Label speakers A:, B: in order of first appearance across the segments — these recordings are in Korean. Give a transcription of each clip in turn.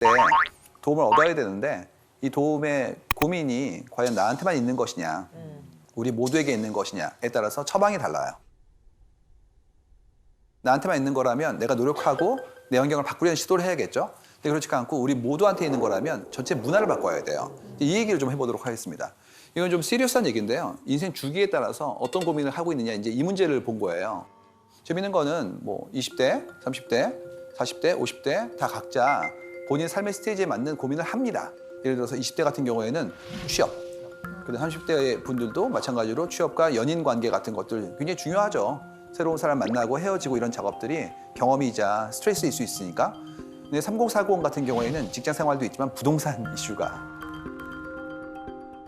A: 때 도움을 얻어야 되는데 이 도움의 고민이 과연 나한테만 있는 것이냐, 우리 모두에게 있는 것이냐에 따라서 처방이 달라요. 나한테만 있는 거라면 내가 노력하고 내 환경을 바꾸려는 시도를 해야겠죠. 근데 그렇지 않고 우리 모두한테 있는 거라면 전체 문화를 바꿔야 돼요. 이 얘기를 좀 해보도록 하겠습니다. 이건 좀 시리어스한 얘기인데요. 인생 주기에 따라서 어떤 고민을 하고 있느냐, 이제 이 문제를 본 거예요. 재밌는 거는 뭐 20대, 30대, 40대, 50대 다 각자 본인 삶의 스테이지에 맞는 고민을 합니다. 예를 들어서 20대 같은 경우에는 취업, 그리고 30대 분들도 마찬가지로 취업과 연인 관계 같은 것들 굉장히 중요하죠. 새로운 사람 만나고 헤어지고 이런 작업들이 경험이자 스트레스일 수 있으니까. 근데 3040 같은 경우에는 직장 생활도 있지만 부동산 이슈가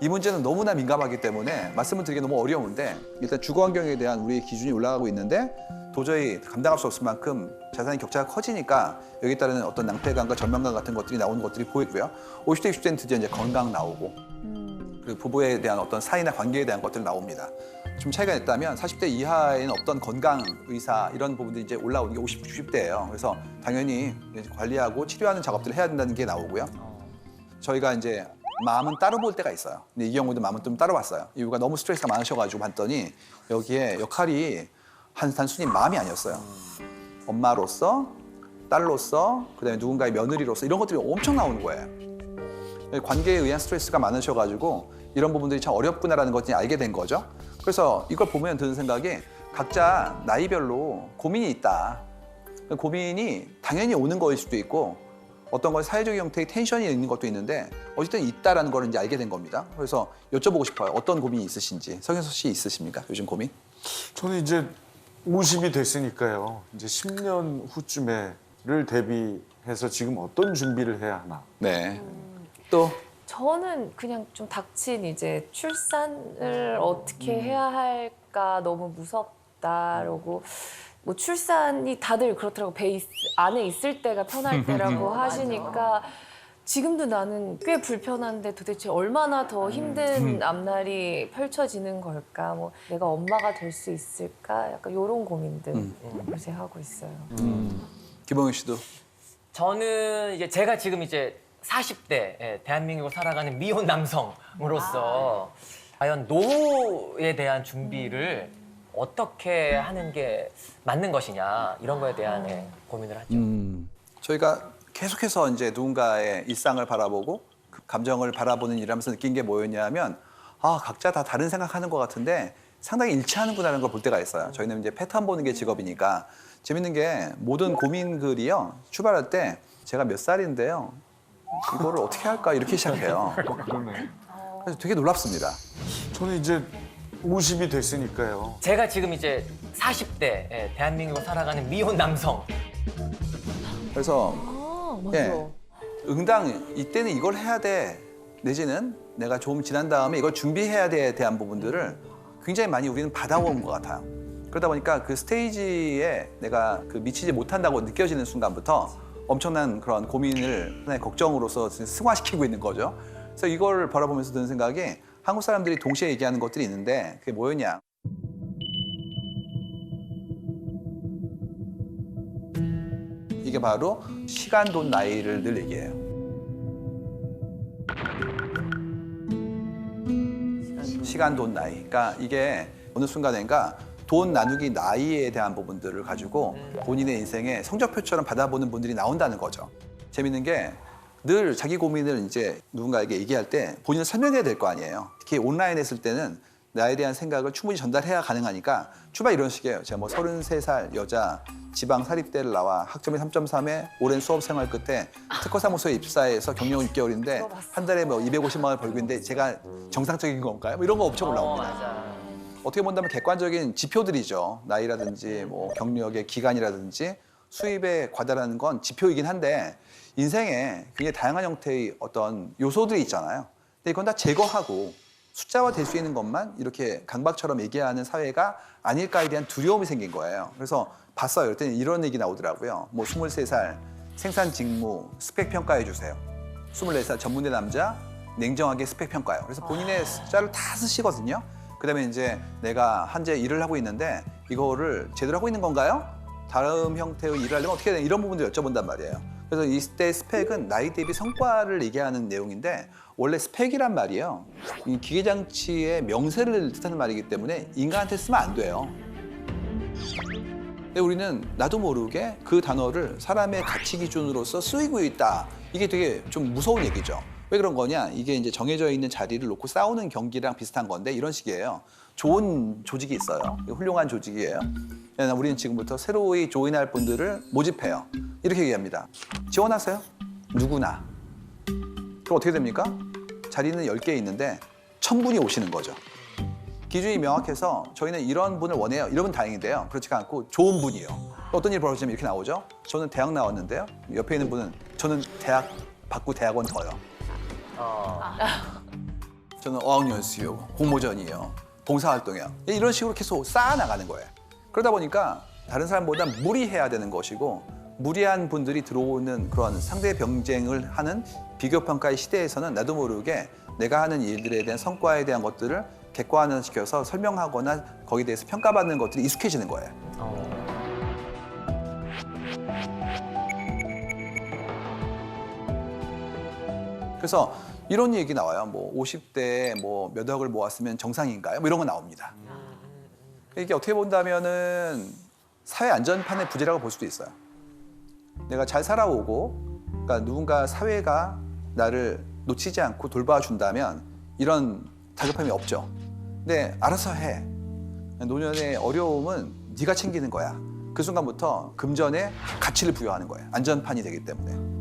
A: 이 문제는 너무나 민감하기 때문에 말씀을 드리기 너무 어려운데, 일단 주거 환경에 대한 우리의 기준이 올라가고 있는데 도저히 감당할 수 없을 만큼 자산의 격차가 커지니까 여기에 따르는 어떤 낭패감과 절망감 같은 것들이 나오는 것들이 보이고요. 50대, 60대는 드디어 이제 건강 나오고, 그리고 부부에 대한 어떤 사이나 관계에 대한 것들 나옵니다. 좀 차이가 있다면 40대 이하에는 어떤 건강, 의사 이런 부분들이 이제 올라오는 게 50, 60대예요. 그래서 당연히 관리하고 치료하는 작업들을 해야 된다는 게 나오고요. 저희가 이제 마음은 따로 볼 때가 있어요. 근데 이 경우도 마음은 좀 따로 봤어요. 이유가 너무 스트레스가 많으셔가지고 봤더니 여기에 역할이 단순히 마음이 아니었어요. 엄마로서, 딸로서, 그다음에 누군가의 며느리로서 이런 것들이 엄청 나오는 거예요. 관계에 의한 스트레스가 많으셔가지고 이런 부분들이 참 어렵구나라는 것을 알게 된 거죠. 그래서 이걸 보면 드는 생각이 각자 나이별로 고민이 있다. 고민이 당연히 오는 거일 수도 있고 어떤 건 사회적 형태의 텐션이 있는 것도 있는데 어쨌든 있다라는 걸 이제 알게 된 겁니다. 그래서 여쭤보고 싶어요. 어떤 고민이 있으신지. 성현석 씨 있으십니까? 요즘 고민?
B: 저는 이제 50이 됐으니까요. 이제 10년 후쯤에를 대비해서 지금 어떤 준비를 해야 하나.
A: 네. 또
C: 저는 그냥 좀 닥친 이제 출산을 어떻게 해야 할까 너무 무섭다라고, 뭐 출산이 다들 그렇더라고. 안에 있을 때가 편할 때라고 하시니까 지금도 나는 꽤 불편한데 도대체 얼마나 더 힘든 앞날이 펼쳐지는 걸까? 뭐 내가 엄마가 될 수 있을까? 약간 이런 고민들 요새 하고 있어요.
A: 김홍희 씨도
D: 저는 이제 제가 지금 이제 40대 대한민국을 살아가는 미혼 남성으로서 과연 노후에 대한 준비를 어떻게 하는 게 맞는 것이냐 이런 거에 대한 고민을 하죠.
A: 저희가 계속해서 이제 누군가의 일상을 바라보고 그 감정을 바라보는 일하면서 느낀 게 뭐였냐면 각자 다 다른 생각하는 것 같은데 상당히 일치하는구나라는 걸 볼 때가 있어요. 저희는 이제 패턴 보는 게 직업이니까. 재밌는 게 모든 고민 글이요. 출발할 때 제가 몇 살인데요. 이거를 어떻게 할까 이렇게 시작해요.
B: 그러네.
A: 그래서 되게 놀랍습니다.
B: 저는 이제 50이 됐으니까요.
D: 제가 지금 이제 40대 대한민국을 살아가는 미혼 남성.
A: 그래서
C: 맞아.
A: 응당 이때는 이걸 해야 돼 내지는 내가 좀 지난 다음에 이걸 준비해야 돼에 대한 부분들을 굉장히 많이 우리는 받아온 것 같아요. 그러다 보니까 그 스테이지에 내가 미치지 못한다고 느껴지는 순간부터 엄청난 그런 고민을 하나의 걱정으로서 승화시키고 있는 거죠. 그래서 이걸 바라보면서 드는 생각이 한국 사람들이 동시에 얘기하는 것들이 있는데 그게 뭐였냐. 이게 바로 시간, 돈, 나이를 늘 얘기해요. 시간, 돈, 나이. 그러니까 이게 어느 순간인가 돈 나누기 나이에 대한 부분들을 가지고 본인의 인생의 성적표처럼 받아보는 분들이 나온다는 거죠. 재밌는 게 늘 자기 고민을 이제 누군가에게 얘기할 때 본인을 설명해야 될 거 아니에요. 특히 온라인 했을 때는 나에 대한 생각을 충분히 전달해야 가능하니까 출발 이런 식이에요. 제가 뭐 33살 여자 지방 사립대를 나와 학점이 3.3에 오랜 수업 생활 끝에 특허사무소에 입사해서 경력은 6개월인데 한 달에 뭐 250만 원 벌고 있는데 제가 정상적인 건가요? 뭐 이런 거 엄청 올라옵니다.
D: 맞아.
A: 어떻게 본다면 객관적인 지표들이죠. 나이라든지 뭐 경력의 기간이라든지 수입에 과다라는 건 지표이긴 한데 인생에 굉장히 다양한 형태의 어떤 요소들이 있잖아요. 근데 이건 다 제거하고 숫자화 될 수 있는 것만 이렇게 강박처럼 얘기하는 사회가 아닐까에 대한 두려움이 생긴 거예요. 그래서 봤어요. 그럴 때는 이런 얘기 나오더라고요. 뭐 23살 생산 직무 스펙 평가해 주세요. 24살 전문대 남자 냉정하게 스펙 평가요. 그래서 본인의 숫자를 다 쓰시거든요. 그다음에 이제 내가 현재 일을 하고 있는데 이거를 제대로 하고 있는 건가요? 다른 형태의 일을 하려면 어떻게 해야 되나 이런 부분들 여쭤본단 말이에요. 그래서 이때 스펙은 나이 대비 성과를 얘기하는 내용인데 원래 스펙이란 말이요. 이 기계장치의 명세를 뜻하는 말이기 때문에 인간한테 쓰면 안 돼요. 근데 우리는 나도 모르게 그 단어를 사람의 가치 기준으로서 쓰이고 있다. 이게 되게 좀 무서운 얘기죠. 왜 그런 거냐? 이게 이제 정해져 있는 자리를 놓고 싸우는 경기랑 비슷한 건데 이런 식이에요. 좋은 조직이 있어요. 훌륭한 조직이에요. 우리는 지금부터 새로이 조인할 분들을 모집해요. 이렇게 얘기합니다. 지원하세요. 누구나. 그럼 어떻게 됩니까? 자리는 10개 있는데 1000분이 오시는 거죠. 기준이 명확해서 저희는 이런 분을 원해요. 이러면 다행인데요. 그렇지가 않고 좋은 분이요. 어떤 일이 벌어지면 이렇게 나오죠. 저는 대학 나왔는데요. 옆에 있는 분은 저는 대학 받고 대학원 더요. 저는 어학연수요. 공모전이요. 봉사활동이요. 이런 식으로 계속 쌓아나가는 거예요. 그러다 보니까 다른 사람보다 무리해야 되는 것이고 무리한 분들이 들어오는 그런 상대 경쟁을 하는 비교평가의 시대에서는 나도 모르게 내가 하는 일들에 대한 성과에 대한 것들을 객관화시켜서 설명하거나 거기에 대해서 평가받는 것들이 익숙해지는 거예요. 그래서 이런 얘기 나와요. 뭐 50대에 뭐 몇 억을 모았으면 정상인가요? 뭐 이런 거 나옵니다. 이게 어떻게 본다면은 사회 안전판의 부재라고 볼 수도 있어요. 내가 잘 살아오고, 그러니까 누군가 사회가 나를 놓치지 않고 돌봐준다면 이런 다급함이 없죠. 근데 알아서 해. 노년의 어려움은 네가 챙기는 거야. 그 순간부터 금전에 가치를 부여하는 거예요. 안전판이 되기 때문에.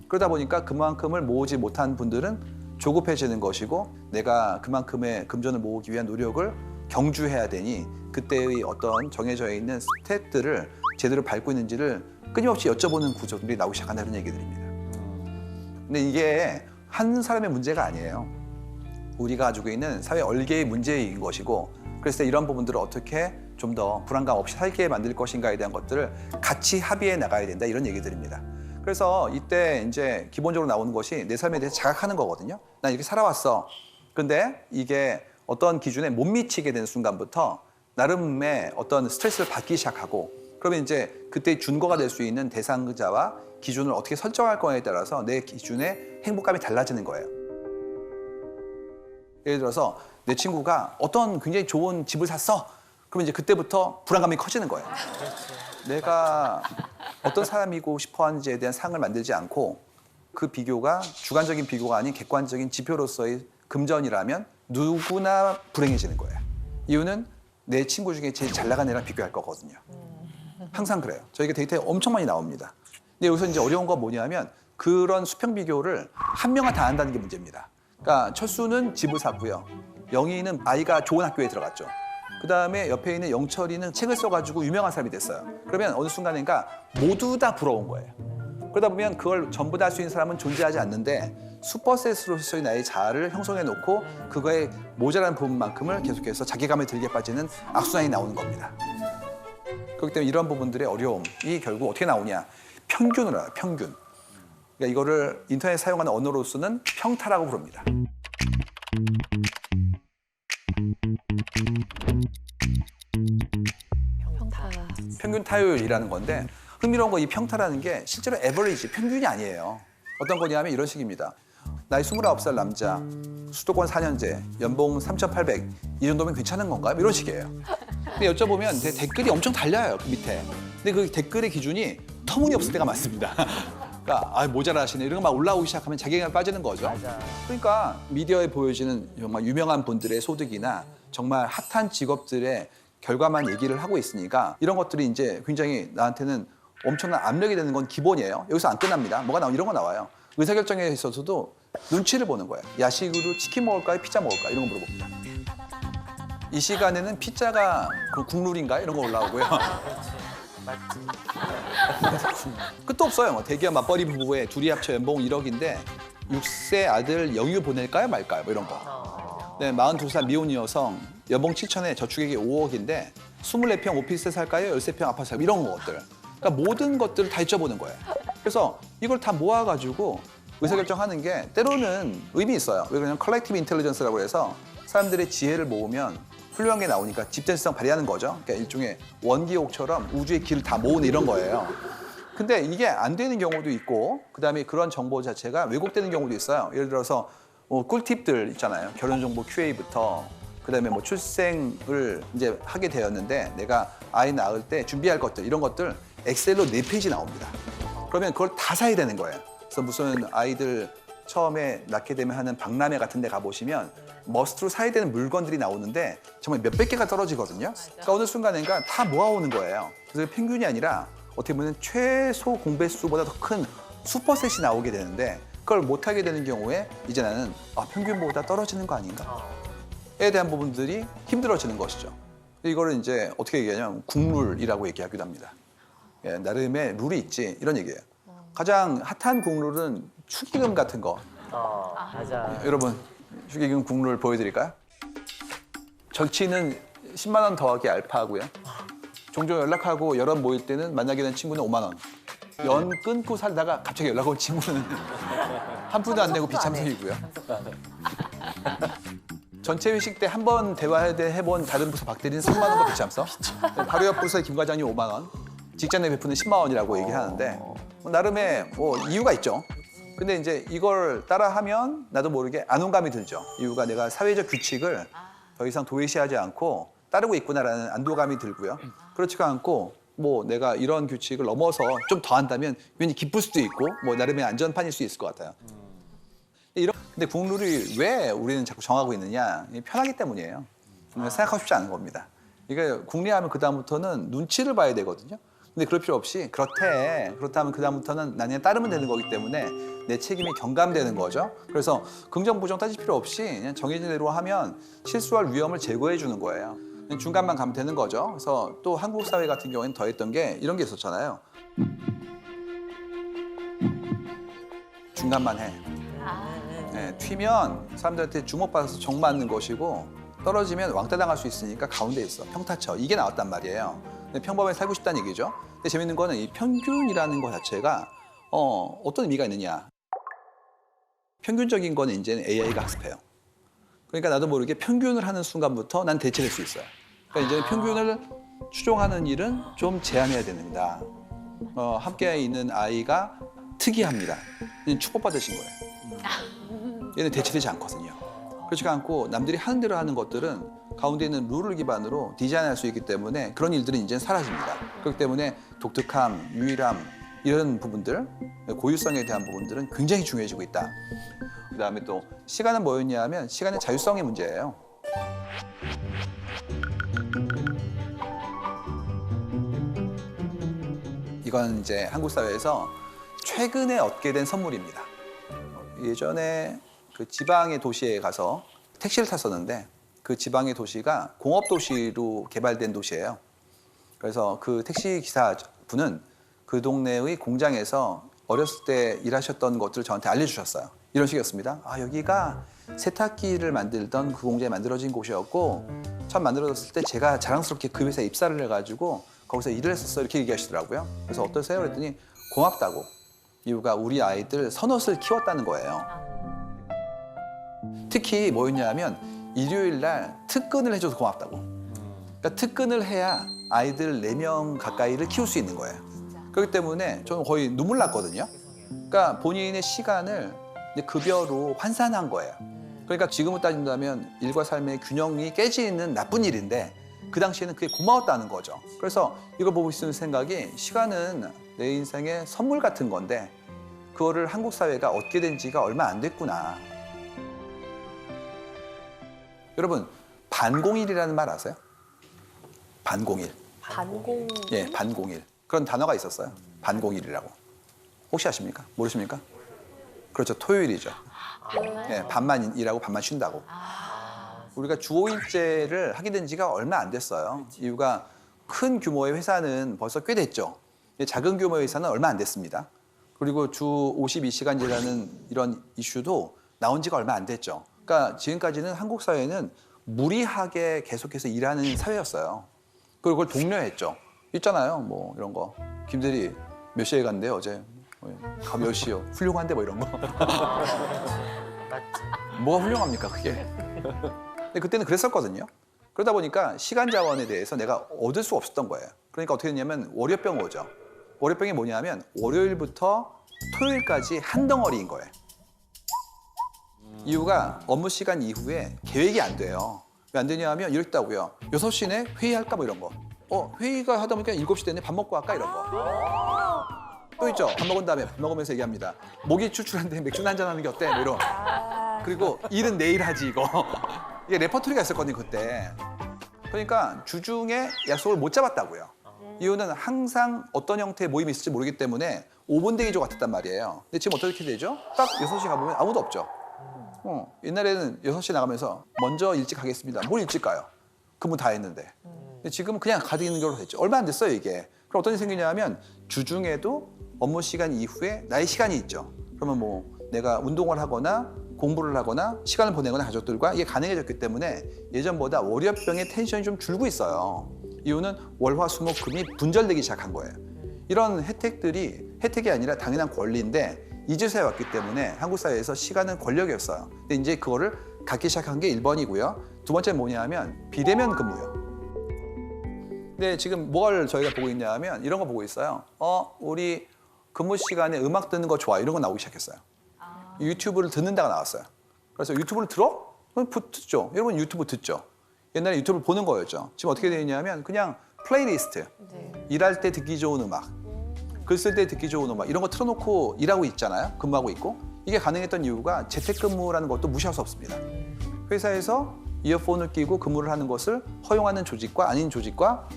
A: 그러다 보니까 그만큼을 모으지 못한 분들은 조급해지는 것이고 내가 그만큼의 금전을 모으기 위한 노력을 경주해야 되니 그때의 어떤 정해져 있는 스탯들을 제대로 밟고 있는지를 끊임없이 여쭤보는 구조들이 나오기 시작한다는 얘기들입니다. 근데 이게 한 사람의 문제가 아니에요. 우리가 가지고 있는 사회 얼개의 문제인 것이고 그래서 이런 부분들을 어떻게 좀 더 불안감 없이 살게 만들 것인가에 대한 것들을 같이 합의해 나가야 된다 이런 얘기들입니다. 그래서 이때 이제 기본적으로 나오는 것이 내 삶에 대해서 자각하는 거거든요. 난 이렇게 살아왔어. 근데 이게 어떤 기준에 못 미치게 되는 순간부터 나름의 어떤 스트레스를 받기 시작하고 그러면 이제 그때 준거가 될 수 있는 대상자와 기준을 어떻게 설정할 거냐에 따라서 내 기준의 행복감이 달라지는 거예요. 예를 들어서 내 친구가 어떤 굉장히 좋은 집을 샀어. 그러면 이제 그때부터 불안감이 커지는 거예요. 내가 어떤 사람이고 싶어 하는지에 대한 상을 만들지 않고 그 비교가 주관적인 비교가 아닌 객관적인 지표로서의 금전이라면 누구나 불행해지는 거예요. 이유는 내 친구 중에 제일 잘 나간 애랑 비교할 거거든요. 항상 그래요. 저희가 데이터에 엄청 많이 나옵니다. 근데 여기서 이제 어려운 건 뭐냐면 그런 수평 비교를 한 명만 다 한다는 게 문제입니다. 그러니까 철수는 집을 샀고요. 영희는 아이가 좋은 학교에 들어갔죠. 그 다음에 옆에 있는 영철이는 책을 써가지고 유명한 사람이 됐어요. 그러면 어느 순간인가 모두 다 부러운 거예요. 그러다 보면 그걸 전부 다 할 수 있는 사람은 존재하지 않는데 슈퍼셋으로서의 나의 자아를 형성해 놓고 그거에 모자란 부분만큼을 계속해서 자괴감에 들게 빠지는 악순환이 나오는 겁니다. 그렇기 때문에 이런 부분들의 어려움이 결국 어떻게 나오냐. 평균으로 알아요. 평균. 그러니까 이거를 인터넷 사용하는 언어로서는 평타라고 부릅니다. 평균 타율이라는 건데 흥미로운 거 이 평타라는 게 실제로 에버리지, 평균이 아니에요. 어떤 거냐면 이런 식입니다. 나이 29살 남자, 수도권 4년제, 연봉 3,800, 이 정도면 괜찮은 건가요? 이런 식이에요. 근데 여쭤보면 댓글이 엄청 달려요, 그 밑에. 근데 그 댓글의 기준이 터무니없을 때가 많습니다. 그러니까 모자라시네 이런 거 막 올라오기 시작하면 자괴감에 빠지는 거죠.
D: 맞아.
A: 그러니까 미디어에 보여지는 정말 유명한 분들의 소득이나 정말 핫한 직업들의 결과만 얘기를 하고 있으니까 이런 것들이 이제 굉장히 나한테는 엄청난 압력이 되는 건 기본이에요. 여기서 안 끝납니다. 뭐가 나오면 이런 거 나와요. 의사결정에 있어서도 눈치를 보는 거예요. 야식으로 치킨 먹을까요? 피자 먹을까요? 이런 거 물어봅니다. 이 시간에는 피자가 국룰인가요? 이런 거 올라오고요. 끝도 없어요. 뭐 대기업 맞벌이 부부에 둘이 합쳐 연봉 1억인데 6세 아들 영유 보낼까요? 말까요? 뭐 이런 거. 네, 42살 미혼 여성 연봉 7천에 저축액이 5억인데 24평 오피스에 살까요? 13평 아파트 살까요? 이런 것들. 그러니까 모든 것들을 다 여쭤보는 거예요. 그래서 이걸 다 모아가지고 의사결정하는 게 때로는 의미 있어요. 왜 그러냐면 컬렉티브 인텔리전스라고 해서 사람들의 지혜를 모으면 훌륭한 게 나오니까 집단성을 발휘하는 거죠. 그러니까 일종의 원기옥처럼 우주의 길을 다 모으는 이런 거예요. 근데 이게 안 되는 경우도 있고 그다음에 그런 정보 자체가 왜곡되는 경우도 있어요. 예를 들어서 꿀팁들 있잖아요. 결혼 정보 QA부터 그다음에 뭐 출생을 이제 하게 되었는데 내가 아이 낳을 때 준비할 것들 이런 것들 엑셀로 4페이지 나옵니다. 그러면 그걸 다 사야 되는 거예요. 그래서 무슨 아이들 처음에 낳게 되면 하는 박람회 같은 데 가보시면 머스트로 사야 되는 물건들이 나오는데 정말 몇백 개가 떨어지거든요. 그러니까 어느 순간인가 다 모아오는 거예요. 그래서 평균이 아니라 어떻게 보면 최소 공배수보다 더 큰 슈퍼셋이 나오게 되는데 그걸 못하게 되는 경우에 이제 나는 평균보다 떨어지는 거 아닌가에 대한 부분들이 힘들어지는 것이죠. 이거를 이제 어떻게 얘기하냐면 국룰이라고 얘기하기도 합니다. 예, 나름의 룰이 있지 이런 얘기예요. 가장 핫한 국룰은 축의금 같은 거.
D: 맞아.
A: 여러분 축의금 국룰 보여드릴까요? 정치인은 10만 원 더하기 알파고요. 종종 연락하고 여럿 모일 때는 만나게 된 친구는 5만 원. 연 끊고 살다가 갑자기 연락 온 친구는 한 푼도 안 내고 비참석이고요. 전체 회식 때 한 번 대화해본 다른 부서 박대리는 3만 원과 비참석. 바로 옆 부서의 김 과장님 5만 원. 직장 내 베푸는 10만 원이라고 얘기하는데 나름의 이유가 있죠. 근데 이제 이걸 따라하면 나도 모르게 안온감이 들죠. 이유가 내가 사회적 규칙을 더 이상 도외시하지 않고 따르고 있구나라는 안도감이 들고요. 그렇지가 않고 뭐 내가 이런 규칙을 넘어서 좀 더 한다면 괜히 기쁠 수도 있고 뭐 나름의 안전판일 수 있을 것 같아요. 근데 국룰이 왜 우리는 자꾸 정하고 있느냐? 편하기 때문이에요. 생각하고 싶지 않은 겁니다. 이게 국리하면 그다음부터는 눈치를 봐야 되거든요. 근데 그럴 필요 없이 그렇다면 그다음부터는 난 그냥 따르면 되는 거기 때문에 내 책임이 경감되는 거죠. 그래서 긍정 부정 따질 필요 없이 그냥 정해진 대로 하면 실수할 위험을 제거해 주는 거예요. 그냥 중간만 가면 되는 거죠. 그래서 또 한국 사회 같은 경우에는 더했던 게 이런 게 있었잖아요. 중간만 해. 네, 튀면 사람들한테 주목받아서 정 맞는 것이고 떨어지면 왕따 당할 수 있으니까 가운데 있어. 평타쳐. 이게 나왔단 말이에요. 근데 평범하게 살고 싶다는 얘기죠. 근데 재밌는 거는 이 평균이라는 것 자체가 어떤 의미가 있느냐. 평균적인 거는 이제는 AI가 학습해요. 그러니까 나도 모르게 평균을 하는 순간부터 난 대체될 수 있어요. 그러니까 이제는 평균을 추종하는 일은 좀 제한해야 됩니다. 함께 있는 아이가 특이합니다. 얘는 축복받으신 거예요. 얘는 대체되지 않거든요. 그렇지가 않고 남들이 하는 대로 하는 것들은 가운데 있는 룰을 기반으로 디자인할 수 있기 때문에 그런 일들은 이제는 사라집니다. 그렇기 때문에 독특함, 유일함 이런 부분들, 고유성에 대한 부분들은 굉장히 중요해지고 있다. 그다음에 또 시간은 뭐였냐 하면 시간의 자율성의 문제예요. 이건 이제 한국 사회에서 최근에 얻게 된 선물입니다. 예전에 그 지방의 도시에 가서 택시를 탔었는데 그 지방의 도시가 공업 도시로 개발된 도시예요. 그래서 그 택시 기사분은 그 동네의 공장에서 어렸을 때 일하셨던 것들을 저한테 알려주셨어요. 이런 식이었습니다. 여기가 세탁기를 만들던 그 공장이 만들어진 곳이었고 처음 만들어졌을 때 제가 자랑스럽게 그 회사에 입사를 해가지고 거기서 일을 했었어요. 이렇게 얘기하시더라고요. 그래서 어떠세요? 그랬더니 고맙다고. 이유가 우리 아이들 선옷을 키웠다는 거예요. 특히 뭐였냐 하면 일요일 날 특근을 해줘서 고맙다고. 그러니까 특근을 해야 아이들 4명 가까이를 키울 수 있는 거예요. 그렇기 때문에 저는 거의 눈물 났거든요. 그러니까 본인의 시간을 급여로 환산한 거예요. 그러니까 지금으로 따진다면 일과 삶의 균형이 깨지는 나쁜 일인데 그 당시에는 그게 고마웠다는 거죠. 그래서 이걸 보고 있는 생각이 시간은 내 인생의 선물 같은 건데 그거를 한국 사회가 얻게 된 지가 얼마 안 됐구나. 여러분, 반공일이라는 말 아세요? 반공일.
C: 반공.
A: 예, 반공일. 그런 단어가 있었어요. 반공일이라고. 혹시 아십니까? 모르십니까? 그렇죠. 토요일이죠. 예, 반만 일하고 반만 쉰다고. 우리가 주 5일제를 하게 된 지가 얼마 안 됐어요. 이유가 큰 규모의 회사는 벌써 꽤 됐죠. 작은 규모의 회사는 얼마 안 됐습니다. 그리고 주 52시간제라는 이런 이슈도 나온 지가 얼마 안 됐죠. 그러니까 지금까지는 한국 사회는 무리하게 계속해서 일하는 사회였어요. 그리고 그걸 독려했죠. 있잖아요. 뭐 이런 거. 김대리 몇 시에 갔는데요, 어제? 몇 시요? 훌륭한데 뭐 이런 거. 뭐가 훌륭합니까, 그게? 근데 그때는 그랬었거든요. 그러다 보니까 시간 자원에 대해서 내가 얻을 수 없었던 거예요. 그러니까 어떻게 했냐면 월요병 오죠. 월요병이 뭐냐면 월요일부터 토요일까지 한 덩어리인 거예요. 이유가 업무 시간 이후에 계획이 안 돼요. 왜 안 되냐 하면 이랬다고요. 6시 내 회의할까 뭐 이런 거. 회의가 하다 보니까 7시 됐네. 밥 먹고 할까 이런 거. 또 있죠. 밥 먹은 다음에 밥 먹으면서 얘기합니다. 목이 출출한데 맥주나 한잔 하는 게 어때? 뭐 이런. 그리고 일은 내일 하지 이거. 이게 레퍼토리가 있었거든요 그때. 그러니까 주중에 약속을 못 잡았다고요. 이유는 항상 어떤 형태의 모임이 있을지 모르기 때문에 5분 대기조 같았단 말이에요. 근데 지금 어떻게 되죠? 딱 6시 가보면 아무도 없죠. 옛날에는 6시 나가면서 먼저 일찍 가겠습니다. 뭘 일찍 가요? 근무 다 했는데. 근데 지금은 그냥 가디는 걸로 됐죠. 얼마 안 됐어요 이게. 그럼 어떤 일이 생기냐 하면 주중에도 업무 시간 이후에 나의 시간이 있죠. 그러면 뭐 내가 운동을 하거나 공부를 하거나 시간을 보내거나 가족들과 이게 가능해졌기 때문에 예전보다 월요병의 텐션이 좀 줄고 있어요. 이유는 월화수목금이 분절되기 시작한 거예요. 이런 혜택이 아니라 당연한 권리인데 이제서야 왔기 때문에 한국 사회에서 시간은 권력이었어요. 근데 이제 그거를 갖기 시작한 게 1번이고요. 두 번째는 뭐냐면 비대면 근무요. 근데 지금 뭘 저희가 보고 있냐 하면 이런 거 보고 있어요. 우리 근무 시간에 음악 듣는 거 좋아. 이런 거 나오기 시작했어요. 유튜브를 듣는다가 나왔어요. 그래서 유튜브를 들어? 그럼 듣죠. 여러분 유튜브 듣죠. 옛날에 유튜브를 보는 거였죠. 지금 어떻게 되어 있냐면 그냥 플레이리스트. 일할 때 듣기 좋은 음악, 글 쓸 때 듣기 좋은 음악 이런 거 틀어놓고 일하고 있잖아요. 근무하고 있고. 이게 가능했던 이유가 재택근무라는 것도 무시할 수 없습니다. 회사에서 이어폰을 끼고 근무를 하는 것을 허용하는 조직과 아닌 조직과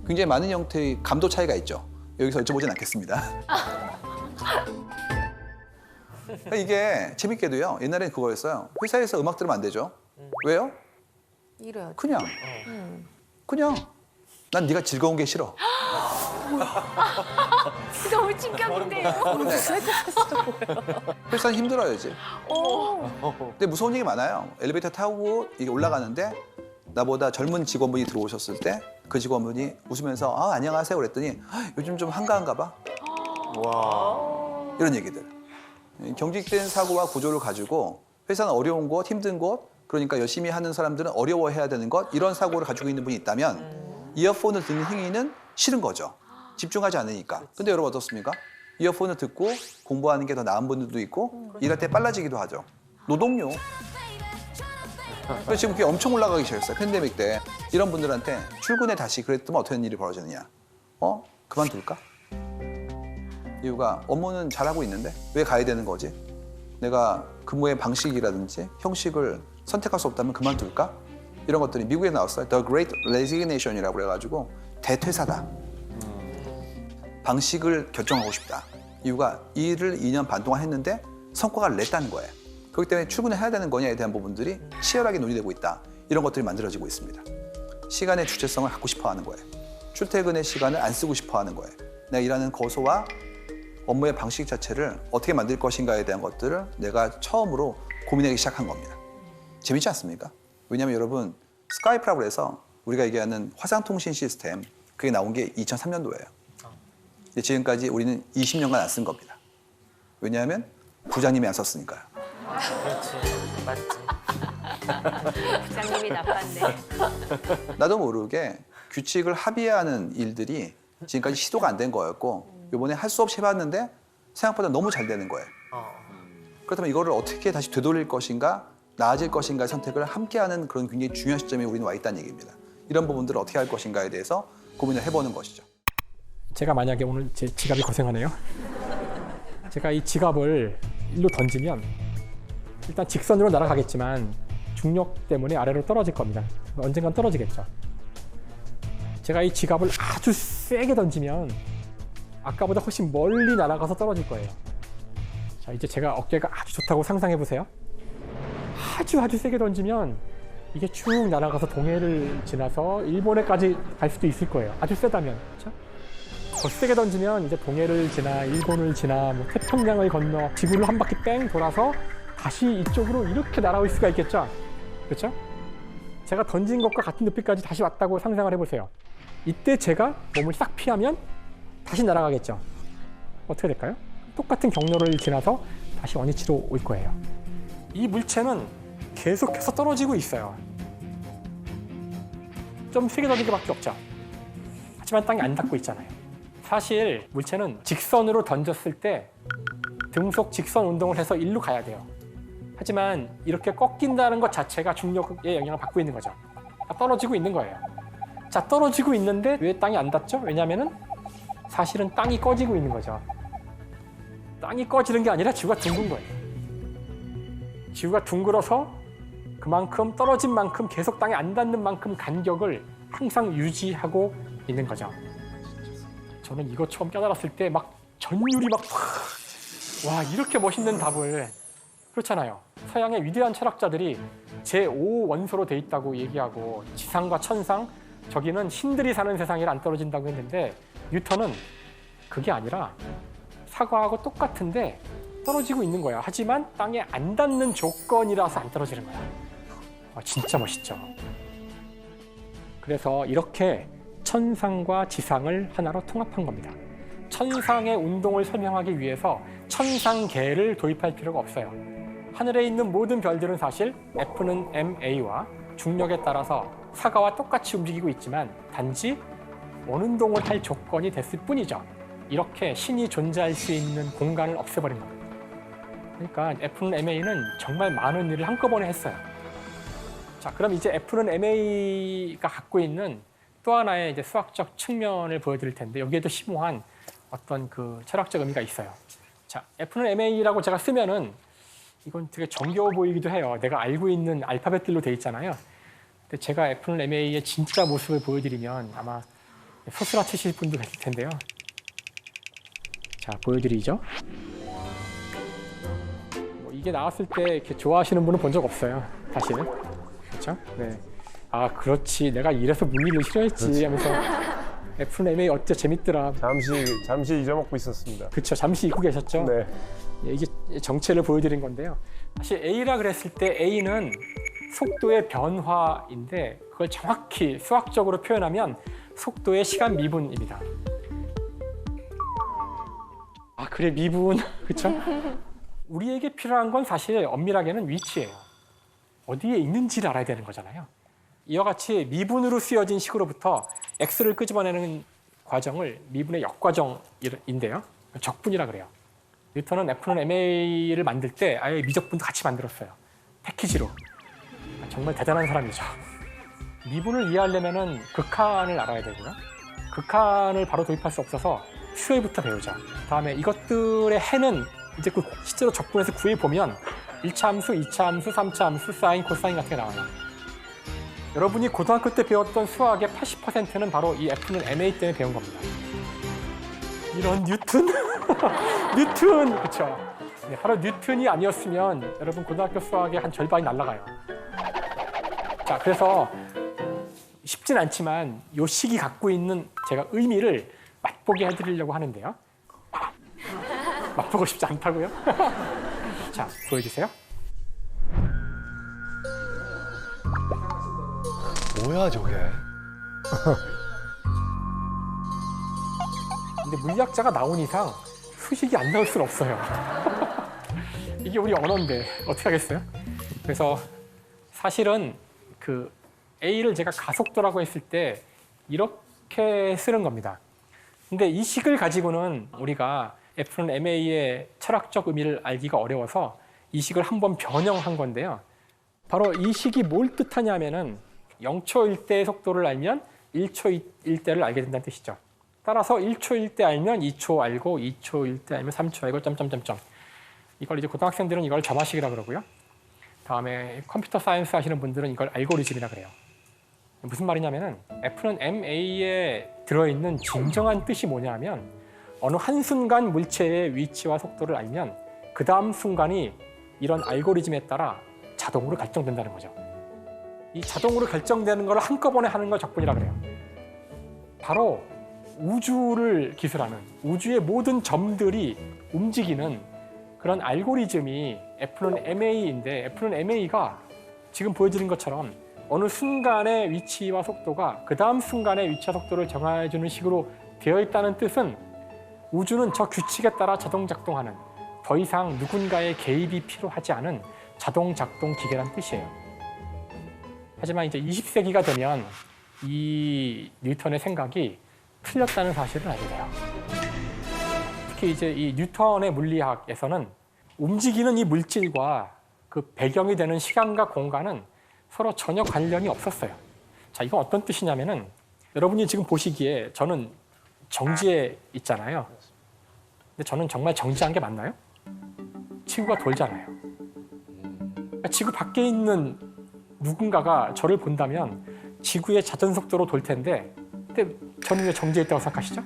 A: 굉장히 많은 형태의 감도 차이가 있죠. 여기서 여쭤보진 않겠습니다. 이게 재밌게도요. 옛날엔 그거였어요. 회사에서 음악 들으면 안 되죠. 왜요?
C: 이래야지.
A: 그냥 난 네가 즐거운 게 싫어.
C: 너무 충격인데요.
A: 회사는 힘들어야지. 근데 무서운 얘기 많아요. 엘리베이터 타고 이게 올라가는데 나보다 젊은 직원분이 들어오셨을 때 그 직원분이 웃으면서 안녕하세요 그랬더니 요즘 좀 한가한가 봐.
B: 와.
A: 이런 얘기들. 경직된 사고와 구조를 가지고 회사는 어려운 곳, 힘든 곳, 그러니까 열심히 하는 사람들은 어려워해야 되는 것, 이런 사고를 가지고 있는 분이 있다면 이어폰을 듣는 행위는 싫은 거죠. 집중하지 않으니까. 근데 여러분 어떻습니까? 이어폰을 듣고 공부하는 게 더 나은 분들도 있고 일할 때 빨라지기도 하죠. 노동요. 그래서 지금 그게 엄청 올라가기 시작했어요. 팬데믹 때. 이런 분들한테 출근에 다시 그랬더니 어떤 일이 벌어지느냐. 그만둘까? 이유가 업무는 잘하고 있는데 왜 가야 되는 거지? 내가 근무의 방식이라든지 형식을 선택할 수 없다면 그만둘까? 이런 것들이 미국에 나왔어요. The Great Resignation이라고 그래가지고 대퇴사다. 방식을 결정하고 싶다. 이유가 일을 2년 반 동안 했는데 성과를 냈다는 거예요. 그렇기 때문에 출근을 해야 되는 거냐에 대한 부분들이 치열하게 논의되고 있다. 이런 것들이 만들어지고 있습니다. 시간의 주체성을 갖고 싶어하는 거예요. 출퇴근의 시간을 안 쓰고 싶어하는 거예요. 내가 일하는 거소와 업무의 방식 자체를 어떻게 만들 것인가에 대한 것들을 내가 처음으로 고민하기 시작한 겁니다. 재밌지 않습니까? 왜냐하면 여러분 스카이프라고 해서 우리가 얘기하는 화상통신 시스템 그게 나온 게 2003년도예요. 근데 지금까지 우리는 20년간 안 쓴 겁니다. 왜냐하면 부장님이 안 썼으니까요.
D: 그렇지. 맞지.
C: 부장님이 나빴네.
A: 나도 모르게 규칙을 합의하는 일들이 지금까지 시도가 안 된 거였고 이번에 할 수 없이 해봤는데 생각보다 너무 잘 되는 거예요. 그렇다면 이거를 어떻게 다시 되돌릴 것인가 나아질 것인가의 선택을 함께하는 그런 굉장히 중요한 시점에 우리는 와 있다는 얘기입니다. 이런 부분들을 어떻게 할 것인가에 대해서 고민을 해보는 것이죠.
E: 제가 만약에 오늘 제 지갑이 고생하네요. 제가 이 지갑을 일로 던지면 일단 직선으로 날아가겠지만 중력 때문에 아래로 떨어질 겁니다. 언젠간 떨어지겠죠. 제가 이 지갑을 아주 세게 던지면 아까보다 훨씬 멀리 날아가서 떨어질 거예요. 자, 이제 제가 어깨가 아주 좋다고 상상해 보세요. 아주 세게 던지면 이게 쭉 날아가서 동해를 지나서 일본에까지 갈 수도 있을 거예요. 아주 세다면. 그렇죠? 더 세게 던지면 이제 동해를 지나 일본을 지나 뭐 태평양을 건너 지구를 한 바퀴 뺑 돌아서 다시 이쪽으로 이렇게 날아올 수가 있겠죠. 그렇죠? 제가 던진 것과 같은 높이까지 다시 왔다고 상상을 해보세요. 이때 제가 몸을 싹 피하면 다시 날아가겠죠. 어떻게 될까요? 똑같은 경로를 지나서 다시 원위치로 올 거예요. 이 물체는 계속해서 떨어지고 있어요. 좀 세게 던진 것밖에 없죠. 하지만 땅이 안 닿고 있잖아요. 사실 물체는 직선으로 던졌을 때 등속 직선 운동을 해서 일로 가야 돼요. 하지만 이렇게 꺾인다는 것 자체가 중력의 영향을 받고 있는 거죠. 떨어지고 있는 거예요. 자, 떨어지고 있는데 왜 땅이 안 닿죠? 왜냐하면은 사실은 땅이 꺼지고 있는 거죠. 땅이 꺼지는 게 아니라 지구가 둥근 거예요. 지구가 둥글어서 그만큼 떨어진 만큼 계속 땅에 안 닿는 만큼 간격을 항상 유지하고 있는 거죠. 저는 이거 처음 깨달았을 때 막 전율이 막 와, 이렇게 멋있는 답을 그렇잖아요. 서양의 위대한 철학자들이 제5원소로 돼 있다고 얘기하고 지상과 천상, 저기는 신들이 사는 세상이라 안 떨어진다고 했는데 뉴턴은 그게 아니라 사과하고 똑같은데 떨어지고 있는 거야. 하지만 땅에 안 닿는 조건이라서 안 떨어지는 거야. 진짜 멋있죠. 그래서 이렇게 천상과 지상을 하나로 통합한 겁니다. 천상의 운동을 설명하기 위해서 천상계를 도입할 필요가 없어요. 하늘에 있는 모든 별들은 사실 F는 ma와 중력에 따라서 사과와 똑같이 움직이고 있지만 단지 원운동을 할 조건이 됐을 뿐이죠. 이렇게 신이 존재할 수 있는 공간을 없애버린 겁니다. 그러니까 F는 ma는 정말 많은 일을 한꺼번에 했어요. 자, 그럼 이제 F는 ma가 갖고 있는 또 하나의 이제 수학적 측면을 보여드릴 텐데 여기에도 심오한 어떤 그 철학적 의미가 있어요. 자, F는 ma라고 제가 쓰면은 이건 되게 정겨워 보이기도 해요. 내가 알고 있는 알파벳들로 돼 있잖아요. 근데 제가 F는 ma의 진짜 모습을 보여드리면 아마 소스라치실 분도 계실 텐데요. 자, 보여드리죠. 이게 나왔을 때 이렇게 좋아하시는 분은 본 적 없어요. 사실은. 그렇죠? 네. 아, 그렇지. 내가 이래서 물리를 싫어했지 하면서 F는 MA 어째 재밌더라.
F: 잠시 잊어먹고 있었습니다.
E: 그렇죠. 잠시 잊고 계셨죠?
F: 네.
E: 이게 정체를 보여드린 건데요. 사실 A라 그랬을 때 A는 속도의 변화인데 그걸 정확히 수학적으로 표현하면 속도의 시간 미분입니다. 아, 그래, 미분. 그렇죠? 우리에게 필요한 건 사실 엄밀하게는 위치예요. 어디에 있는지를 알아야 되는 거잖아요. 이와 같이 미분으로 쓰여진 식으로부터 x를 끄집어내는 과정을 미분의 역과정인데요. 적분이라 그래요. 뉴턴은 F는 ma를 만들 때 아예 미적분도 같이 만들었어요. 패키지로. 정말 대단한 사람이죠. 미분을 이해하려면 극한을 알아야 되고요. 극한을 바로 도입할 수 없어서 수요일부터 배우자. 다음에 이것들의 해는 이제 그 실제로 적분에서 구해보면 1차 함수, 2차 함수, 3차 함수, 사인, 코사인 같은 게 나와요. 여러분이 고등학교 때 배웠던 수학의 80%는 바로 이 F는 MA 때문에 배운 겁니다. 이런 뉴턴? 뉴턴! 그렇죠. 네, 바로 뉴턴이 아니었으면 여러분 고등학교 수학의 한 절반이 날아가요. 자, 그래서 쉽진 않지만 이 식이 갖고 있는 제가 의미를 맛보게 해드리려고 하는데요. 맛보고 싶지 않다고요? 자, 보여주세요.
F: 뭐야 저게?
E: 근데 물리학자가 나온 이상 수식이 안 나올 수는 없어요. 이게 우리 언어인데 어떻게 하겠어요? 그래서 사실은 그 A를 제가 가속도라고 했을 때 이렇게 쓰는 겁니다. 근데 이 식을 가지고는 우리가 F는 MA의 철학적 의미를 알기가 어려워서 이 식을 한번 변형한 건데요. 바로 이 식이 뭘 뜻하냐면은 0초일 때의 속도를 알면 1초일 때를 알게 된다는 뜻이죠. 따라서 1초일 때 알면 2초 알고 2초일 때 알면 3초 알고 점점점점. 이걸 이제 고등학생들은 이걸 점화식이라 그러고요. 다음에 컴퓨터 사이언스 하시는 분들은 이걸 알고리즘이라 그래요. 무슨 말이냐면은 F는 MA에 들어있는 진정한 뜻이 뭐냐면 어느 한순간 물체의 위치와 속도를 알면 그 다음 순간이 이런 알고리즘에 따라 자동으로 결정된다는 거죠. 이 자동으로 결정되는 걸 한꺼번에 하는 걸 적분이라 그래요. 바로 우주를 기술하는 우주의 모든 점들이 움직이는 그런 알고리즘이 F는 MA인데 F는 MA가 지금 보여드린 것처럼 어느 순간의 위치와 속도가 그 다음 순간의 위치와 속도를 정해주는 식으로 되어 있다는 뜻은 우주는 저 규칙에 따라 자동 작동하는 더 이상 누군가의 개입이 필요하지 않은 자동 작동 기계란 뜻이에요. 하지만 이제 20세기가 되면 이 뉴턴의 생각이 틀렸다는 사실을 알게 돼요. 특히 이제 이 뉴턴의 물리학에서는 움직이는 이 물질과 그 배경이 되는 시간과 공간은 서로 전혀 관련이 없었어요. 자, 이건 어떤 뜻이냐면은 여러분이 지금 보시기에 저는 정지에 있잖아요. 근데 저는 정말 정지한 게 맞나요? 지구가 돌잖아요. 그러니까 지구 밖에 있는 누군가가 저를 본다면 지구의 자전 속도로 돌 텐데, 근데 저는 왜 정지해 있다고 생각하시죠?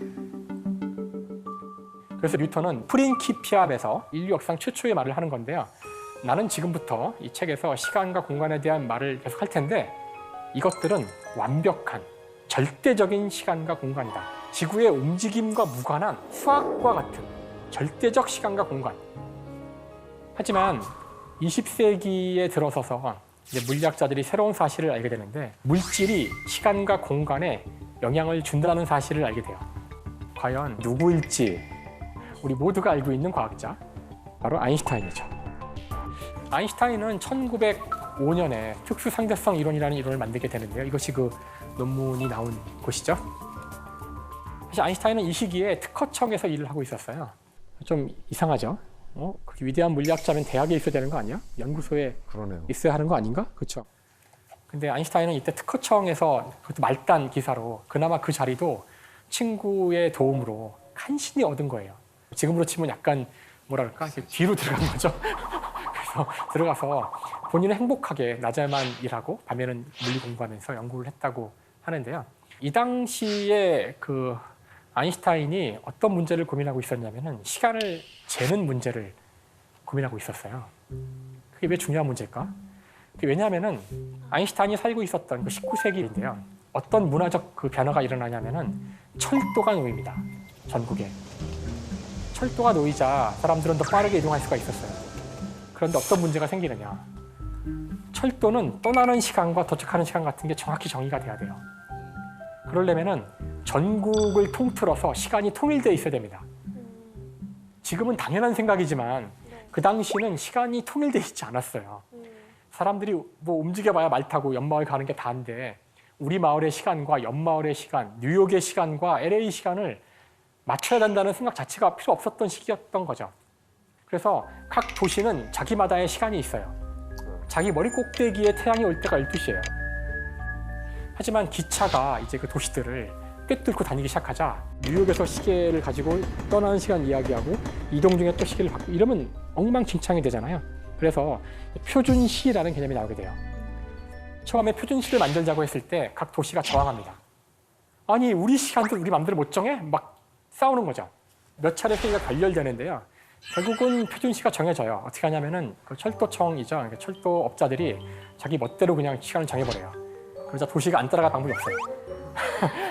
E: 그래서 뉴턴은 프린키피압에서 인류 역상 최초의 말을 하는 건데요. 나는 지금부터 이 책에서 시간과 공간에 대한 말을 계속 할 텐데 이것들은 완벽한 절대적인 시간과 공간이다. 지구의 움직임과 무관한 수학과 같은 절대적 시간과 공간. 하지만 20세기에 들어서서 이제 물리학자들이 새로운 사실을 알게 되는데 물질이 시간과 공간에 영향을 준다는 사실을 알게 돼요. 과연 누구일지 우리 모두가 알고 있는 과학자, 바로 아인슈타인이죠. 아인슈타인은 1905년에 특수상대성 이론이라는 이론을 만들게 되는데요. 이것이 그 논문이 나온 곳이죠. 사실 아인슈타인은 이 시기에 특허청에서 일을 하고 있었어요. 좀 이상하죠? 그렇게 위대한 물리학자면 대학에 있어야 되는 거 아니야? 연구소에
F: 그러네요.
E: 있어야 하는 거 아닌가? 그렇죠. 근데 아인슈타인은 이때 특허청에서 그것도 말단 기사로 그나마 그 자리도 친구의 도움으로 간신히 얻은 거예요. 지금으로 치면 약간 뭐랄까 뒤로 들어간 거죠. 그래서 들어가서 본인은 행복하게 낮에만 일하고 밤에는 물리 공부하면서 연구를 했다고 하는데요. 이 당시에 그 아인슈타인이 어떤 문제를 고민하고 있었냐면은 시간을 재는 문제를 고민하고 있었어요. 그게 왜 중요한 문제일까? 왜냐하면은 아인슈타인이 살고 있었던 그 19세기인데요. 어떤 문화적 그 변화가 일어나냐면은 철도가 놓입니다. 전국에. 철도가 놓이자 사람들은 더 빠르게 이동할 수가 있었어요. 그런데 어떤 문제가 생기느냐. 철도는 떠나는 시간과 도착하는 시간 같은 게 정확히 정의가 돼야 돼요. 그러려면은 전국을 통틀어서 시간이 통일되어 있어야 됩니다. 지금은 당연한 생각이지만 그 당시는 시간이 통일되어 있지 않았어요. 사람들이 뭐 움직여봐야 말 타고 옆마을 가는 게 다인데 우리 마을의 시간과 옆마을의 시간, 뉴욕의 시간과 LA 시간을 맞춰야 된다는 생각 자체가 필요 없었던 시기였던 거죠. 그래서 각 도시는 자기마다의 시간이 있어요. 자기 머리 꼭대기에 태양이 올 때가 12시예요. 하지만 기차가 이제 그 도시들을 꿰뚫고 다니기 시작하자 뉴욕에서 시계를 가지고 떠나는 시간 이야기하고 이동 중에 또 시계를 바꾸고 이러면 엉망진창이 되잖아요. 그래서 표준시라는 개념이 나오게 돼요. 처음에 표준시를 만들자고 했을 때 각 도시가 저항합니다. 아니 우리 시간도 우리 마음대로 못 정해? 막 싸우는 거죠. 몇 차례 회의가 결렬되는데요. 결국은 표준시가 정해져요. 어떻게 하냐면은 그 철도청이죠. 그러니까 철도업자들이 자기 멋대로 그냥 시간을 정해버려요. 그러자 도시가 안 따라갈 방법이 없어요.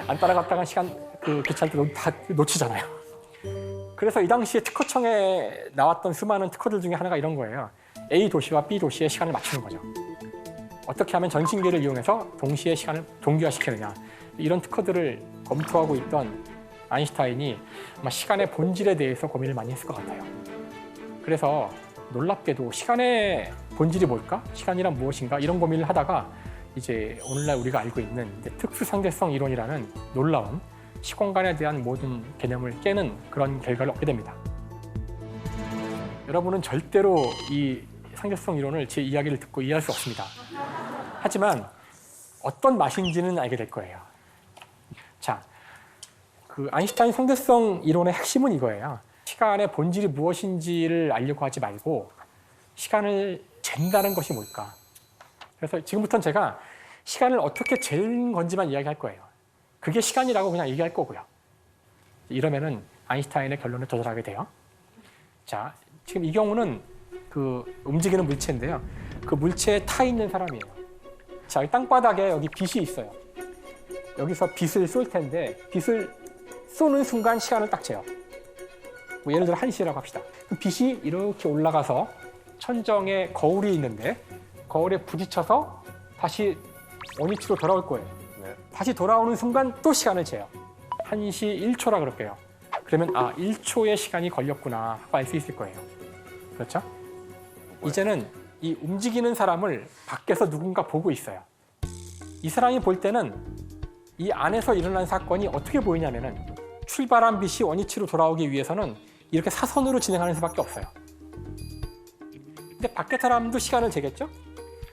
E: 안 따라갔다가 시간 그 기차를 다 놓치잖아요. 그래서 이 당시에 특허청에 나왔던 수많은 특허들 중에 하나가 이런 거예요. A 도시와 B 도시의 시간을 맞추는 거죠. 어떻게 하면 전신기를 이용해서 동시에 시간을 동기화시키느냐. 이런 특허들을 검토하고 있던 아인슈타인이 아마 시간의 본질에 대해서 고민을 많이 했을 것 같아요. 그래서 놀랍게도 시간의 본질이 뭘까? 시간이란 무엇인가? 이런 고민을 하다가 이제 오늘날 우리가 알고 있는 특수상대성 이론이라는 놀라운 시공간에 대한 모든 개념을 깨는 그런 결과를 얻게 됩니다. 여러분은 절대로 이 상대성 이론을 제 이야기를 듣고 이해할 수 없습니다. 하지만 어떤 맛인지는 알게 될 거예요. 자, 그 아인슈타인 상대성 이론의 핵심은 이거예요. 시간의 본질이 무엇인지를 알려고 하지 말고 시간을 잰다는 것이 뭘까? 그래서 지금부터는 제가 시간을 어떻게 재는 건지만 이야기할 거예요. 그게 시간이라고 그냥 얘기할 거고요. 이러면은 아인슈타인의 결론을 도달하게 돼요. 자, 지금 이 경우는 그 움직이는 물체인데요. 그 물체에 타 있는 사람이에요. 자, 이 땅바닥에 여기 빛이 있어요. 여기서 빛을 쏠 텐데 빛을 쏘는 순간 시간을 딱 재요. 뭐 예를 들어 1시라고 합시다. 그 빛이 이렇게 올라가서 천정에 거울이 있는데 거울에 부딪혀서 다시 원위치로 돌아올 거예요. 다시 돌아오는 순간 또 시간을 재요. 1시 1초라 그럴게요. 그러면 1초의 시간이 걸렸구나 하고 알 수 있을 거예요. 그렇죠? 이제는 이 움직이는 사람을 밖에서 누군가 보고 있어요. 이 사람이 볼 때는 이 안에서 일어난 사건이 어떻게 보이냐면은 출발한 빛이 원위치로 돌아오기 위해서는 이렇게 사선으로 진행하는 수밖에 없어요. 근데 밖에 사람도 시간을 재겠죠?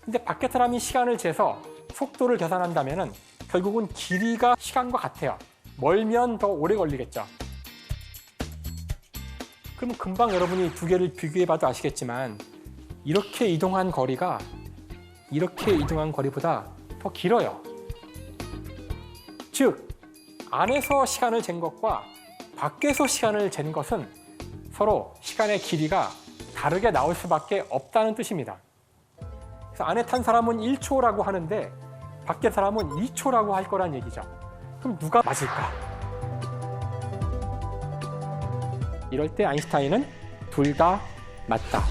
E: 근데 밖에 사람이 시간을 재서 속도를 계산한다면은 결국은 길이가 시간과 같아요. 멀면 더 오래 걸리겠죠. 그럼 금방 여러분이 두 개를 비교해봐도 아시겠지만 이렇게 이동한 거리가 이렇게 이동한 거리보다 더 길어요. 즉, 안에서 시간을 잰 것과 밖에서 시간을 잰 것은 서로 시간의 길이가 다르게 나올 수밖에 없다는 뜻입니다. 그래서 안에 탄 사람은 1초라고 하는데 밖에 사람은 2초라고 할 거란 얘기죠. 그럼 누가 맞을까? 이럴 때 아인슈타인은 둘 다 맞다.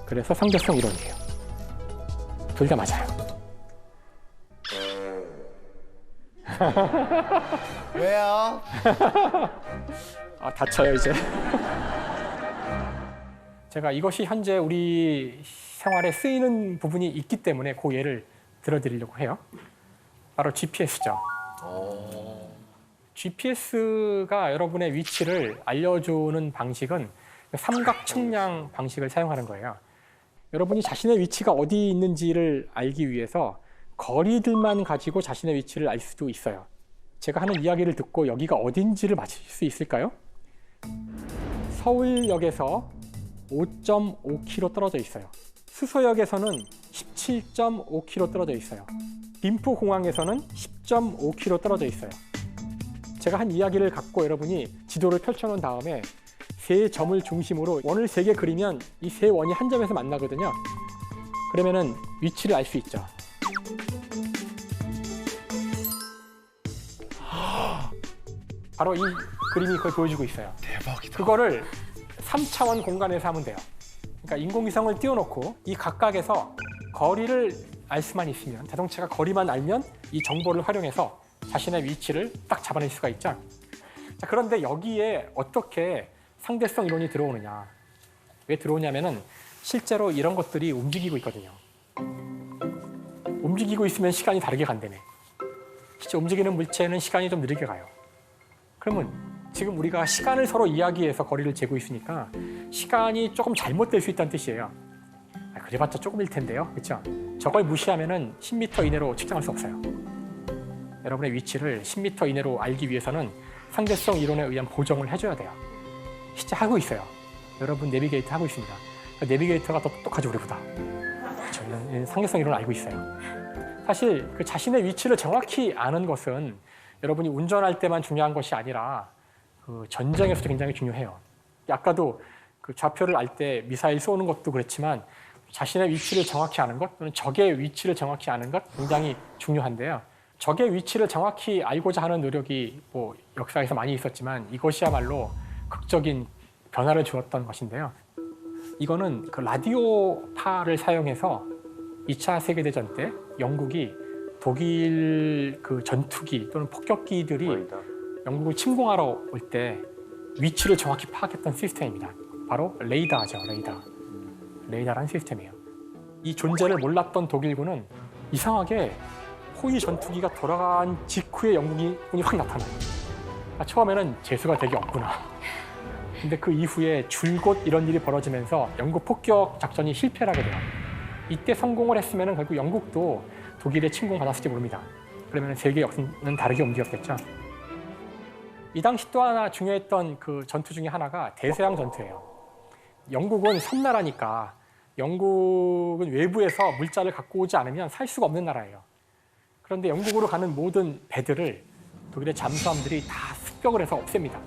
E: 그래서 상대성 이론이에요. 둘 다 맞아요.
F: 왜요?
E: 아, 다쳐요 이제. 제가 이것이 현재 우리 생활에 쓰이는 부분이 있기 때문에 그 예를 들어드리려고 해요. 바로 GPS죠. GPS가 여러분의 위치를 알려주는 방식은 삼각 측량 방식을 사용하는 거예요. 여러분이 자신의 위치가 어디 있는지를 알기 위해서 거리들만 가지고 자신의 위치를 알 수도 있어요. 제가 하는 이야기를 듣고 여기가 어딘지를 맞힐 수 있을까요? 서울역에서 5.5km 떨어져 있어요. 수서역에서는 17.5km 떨어져 있어요. 김포공항에서는 10.5km 떨어져 있어요. 제가 한 이야기를 갖고 여러분이 지도를 펼쳐놓은 다음에 세 점을 중심으로 원을 3개 그리면 이 세 원이 한 점에서 만나거든요. 그러면은 위치를 알 수 있죠. 바로 이 그림이 그걸 보여주고 있어요.
F: 대박이다.
E: 그거를 3차원 공간에서 하면 돼요. 그러니까 인공위성을 띄워놓고 이 각각에서 거리를 알 수만 있으면, 자동차가 거리만 알면 이 정보를 활용해서 자신의 위치를 딱 잡아낼 수가 있죠. 자, 그런데 여기에 어떻게 상대성 이론이 들어오느냐. 왜 들어오냐면은 실제로 이런 것들이 움직이고 있거든요. 움직이고 있으면 시간이 다르게 간다며. 실제 움직이는 물체는 시간이 좀 느리게 가요. 그러면 지금 우리가 시간을 서로 이야기해서 거리를 재고 있으니까 시간이 조금 잘못될 수 있다는 뜻이에요. 그래봤자 조금일 텐데요. 그렇죠? 저걸 무시하면은 10m 이내로 측정할 수 없어요. 여러분의 위치를 10m 이내로 알기 위해서는 상대성 이론에 의한 보정을 해줘야 돼요. 실제 하고 있어요. 여러분 내비게이터 하고 있습니다. 내비게이터가 더 똑똑하죠, 우리보다. 그렇죠? 이런 상대성 이론을 알고 있어요. 사실 그 자신의 위치를 정확히 아는 것은 여러분이 운전할 때만 중요한 것이 아니라 그 전쟁에서도 굉장히 중요해요. 아까도 그 좌표를 알 때 미사일 쏘는 것도 그렇지만 자신의 위치를 정확히 아는 것 또는 적의 위치를 정확히 아는 것 굉장히 중요한데요. 적의 위치를 정확히 알고자 하는 노력이 뭐 역사에서 많이 있었지만 이것이야말로 극적인 변화를 주었던 것인데요. 이거는 그 라디오파를 사용해서 2차 세계대전 때 영국이 독일 그 전투기 또는 폭격기들이 영국을 침공하러 올 때 위치를 정확히 파악했던 시스템입니다. 바로 레이더죠, 레이더. 레이더라는 시스템이에요. 이 존재를 몰랐던 독일군은 이상하게 호위 전투기가 돌아간 직후에 영국군이 확 나타나요. 처음에는 재수가 되게 없구나. 근데 그 이후에 줄곧 이런 일이 벌어지면서 영국 폭격 작전이 실패를 하게 돼요. 이때 성공을 했으면 결국 영국도 독일에 침공받았을지 모릅니다. 그러면 세계 역사는 다르게 움직였겠죠. 이 당시 또 하나 중요했던 그 전투 중에 하나가 대서양 전투예요. 영국은 섬나라니까 영국은 외부에서 물자를 갖고 오지 않으면 살 수가 없는 나라예요. 그런데 영국으로 가는 모든 배들을 독일의 잠수함들이 다 습격을 해서 없앱니다.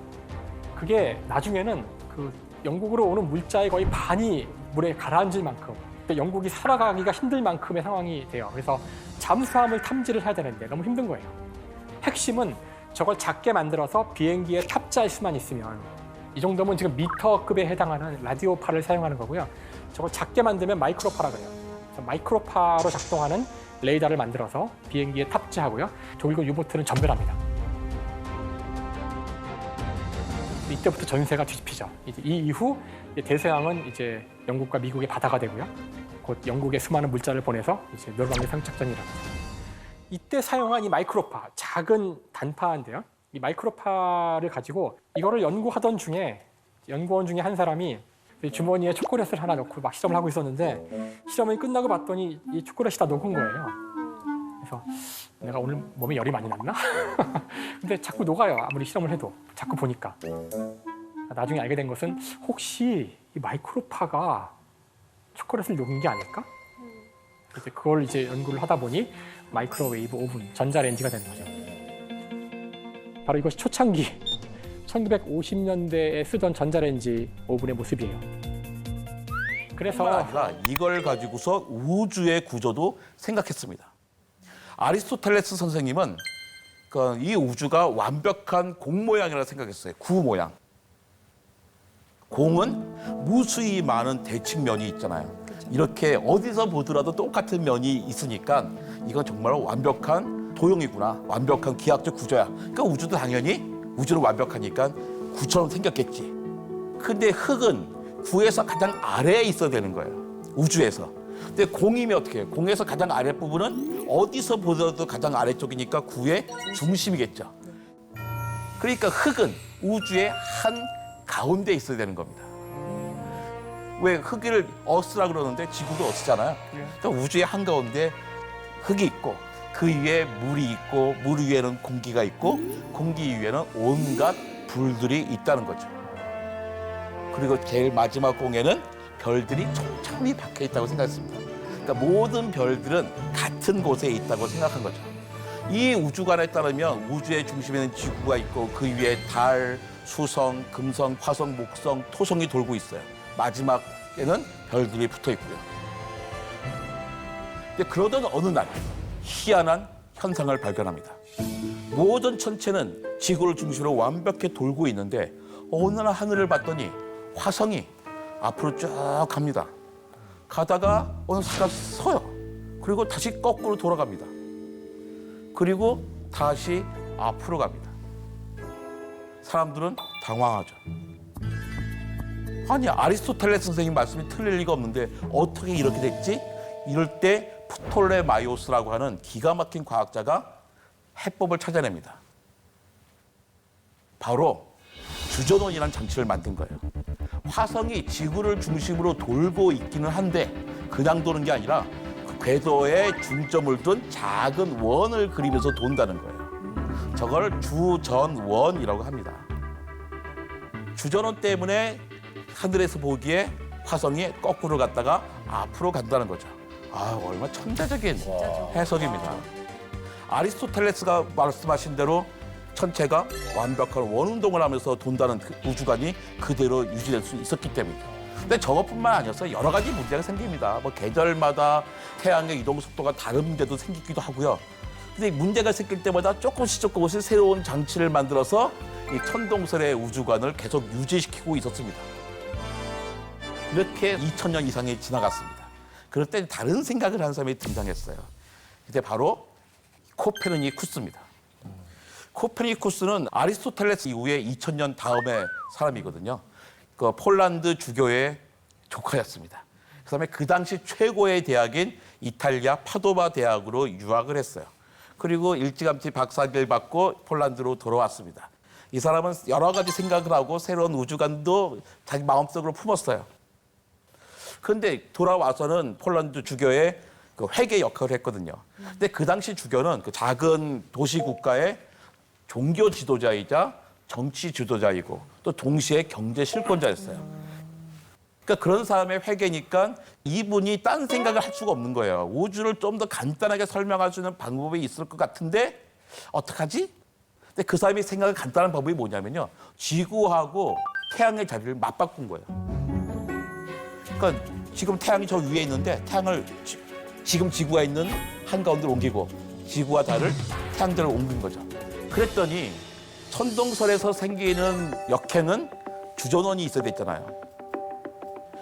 E: 그게 나중에는 그 영국으로 오는 물자의 거의 반이 물에 가라앉을 만큼, 영국이 살아가기가 힘들 만큼의 상황이 돼요. 그래서 잠수함을 탐지를 해야 되는데 너무 힘든 거예요. 핵심은 저걸 작게 만들어서 비행기에 탑재할 수만 있으면, 이 정도면 지금 미터급에 해당하는 라디오파를 사용하는 거고요. 저걸 작게 만들면 마이크로파라 그래요. 그래서 마이크로파로 작동하는 레이더를 만들어서 비행기에 탑재하고요. 독일군 유보트는 전멸합니다. 이때부터 전세가 뒤집히죠. 이제 이 이후 대서양은 이제 영국과 미국의 바다가 되고요. 곧 영국에 수많은 물자를 보내서 이제 노르망디 상륙작전이 일어납니다. 이때 사용한 이 마이크로파, 작은 단파인데요. 이 마이크로파를 가지고 이거를 연구하던 중에 연구원 중에 한 사람이 주머니에 초콜릿을 하나 넣고 막 실험을 하고 있었는데 실험이 끝나고 봤더니 이 초콜릿이 다 녹은 거예요. 그래서 내가 오늘 몸에 열이 많이 났나? 근데 자꾸 녹아요. 아무리 실험을 해도 자꾸 보니까. 나중에 알게 된 것은 혹시 이 마이크로파가 초콜릿을 녹인 게 아닐까? 그래서 그걸 이제 연구를 하다 보니 마이크로웨이브 오븐, 전자레인지가 되는 거죠. 바로 이것이 초창기 1950년대에 쓰던 전자레인지 오븐의 모습이에요. 그래서
G: 아니라 이걸 가지고서 우주의 구조도 생각했습니다. 아리스토텔레스 선생님은 이 우주가 완벽한 공 모양이라고 생각했어요. 구 모양. 공은 무수히 많은 대칭면이 있잖아요. 이렇게 어디서 보더라도 똑같은 면이 있으니까 이건 정말 완벽한 도형이구나. 완벽한 기하학적 구조야. 그러니까 우주도 당연히 우주는 완벽하니까 구처럼 생겼겠지. 근데 흑은 구에서 가장 아래에 있어야 되는 거예요. 우주에서. 근데 공이면 어떻게 해요? 공에서 가장 아랫부분은 어디서 보더라도 가장 아래쪽이니까 구의 중심이겠죠. 그러니까 흑은 우주의 한 가운데 있어야 되는 겁니다. 왜 흑을 어스라 그러는데 지구도 어스잖아요. 그러니까 우주의 한가운데 흑이 있고 그 위에 물이 있고 물 위에는 공기가 있고 공기 위에는 온갖 불들이 있다는 거죠. 그리고 제일 마지막 공에는 별들이 촘촘히 박혀 있다고 생각했습니다. 그러니까 모든 별들은 같은 곳에 있다고 생각한 거죠. 이 우주관에 따르면 우주의 중심에는 지구가 있고 그 위에 달, 수성, 금성, 화성, 목성, 토성이 돌고 있어요. 마지막에는 별들이 붙어 있고요. 근데 그러던 어느 날 희한한 현상을 발견합니다. 모든 천체는 지구를 중심으로 완벽히 돌고 있는데 어느 날 하늘을 봤더니 화성이 앞으로 쭉 갑니다. 가다가 어느 순간 서요. 그리고 다시 거꾸로 돌아갑니다. 그리고 다시 앞으로 갑니다. 사람들은 당황하죠. 아니, 아리스토텔레스 선생님 말씀이 틀릴 리가 없는데 어떻게 이렇게 됐지? 이럴 때 프톨레마이오스라고 하는 기가 막힌 과학자가 해법을 찾아냅니다. 바로 주전원이라는 장치를 만든 거예요. 화성이 지구를 중심으로 돌고 있기는 한데 그냥 도는 게 아니라 그 궤도에 중점을 둔 작은 원을 그리면서 돈다는 거예요. 저걸 주전원이라고 합니다. 주전원 때문에 하늘에서 보기에 화성이 거꾸로 갔다가 앞으로 간다는 거죠. 아, 얼마나 천재적인 해석입니다. 아리스토텔레스가 말씀하신 대로 천체가 완벽한 원운동을 하면서 돈다는 그 우주관이 그대로 유지될 수 있었기 때문이죠. 근데 저것뿐만 아니어서 여러 가지 문제가 생깁니다. 뭐 계절마다 태양의 이동 속도가 다른 문제도 생기기도 하고요. 근데 문제가 생길 때마다 조금씩 새로운 장치를 만들어서 이 천동설의 우주관을 계속 유지시키고 있었습니다. 이렇게 2000년 이상이 지나갔습니다. 그럴 때 다른 생각을 하는 사람이 등장했어요. 이제 바로 코페르니쿠스입니다. 코페르니쿠스는 아리스토텔레스 이후에 2000년 다음에 사람이거든요. 그 폴란드 주교의 조카였습니다. 그다음에 그 당시 최고의 대학인 이탈리아 파도바 대학으로 유학을 했어요. 그리고 일찌감치 박사학위를 받고 폴란드로 돌아왔습니다. 이 사람은 여러 가지 생각을 하고 새로운 우주관도 자기 마음속으로 품었어요. 그런데 돌아와서는 폴란드 주교의 그 회계 역할을 했거든요. 근데 그 당시 주교는 그 작은 도시 국가의 종교 지도자이자 정치 지도자이고 또 동시에 경제 실권자였어요. 그러니까 그런 사람의 회계니까 이분이 딴 생각을 할 수가 없는 거예요. 우주를 좀 더 간단하게 설명할 수 있는 방법이 있을 것 같은데 어떡하지? 근데 그 사람이 생각한 간단한 방법이 뭐냐면요. 지구하고 태양의 자리를 맞바꾼 거예요. 그러니까 지금 태양이 저 위에 있는데 태양을 지금 지구가 있는 한가운데로 옮기고 지구와 달을 태양대로 옮긴 거죠. 그랬더니 천동설에서 생기는 역행은 주전원이 있어야 됐잖아요.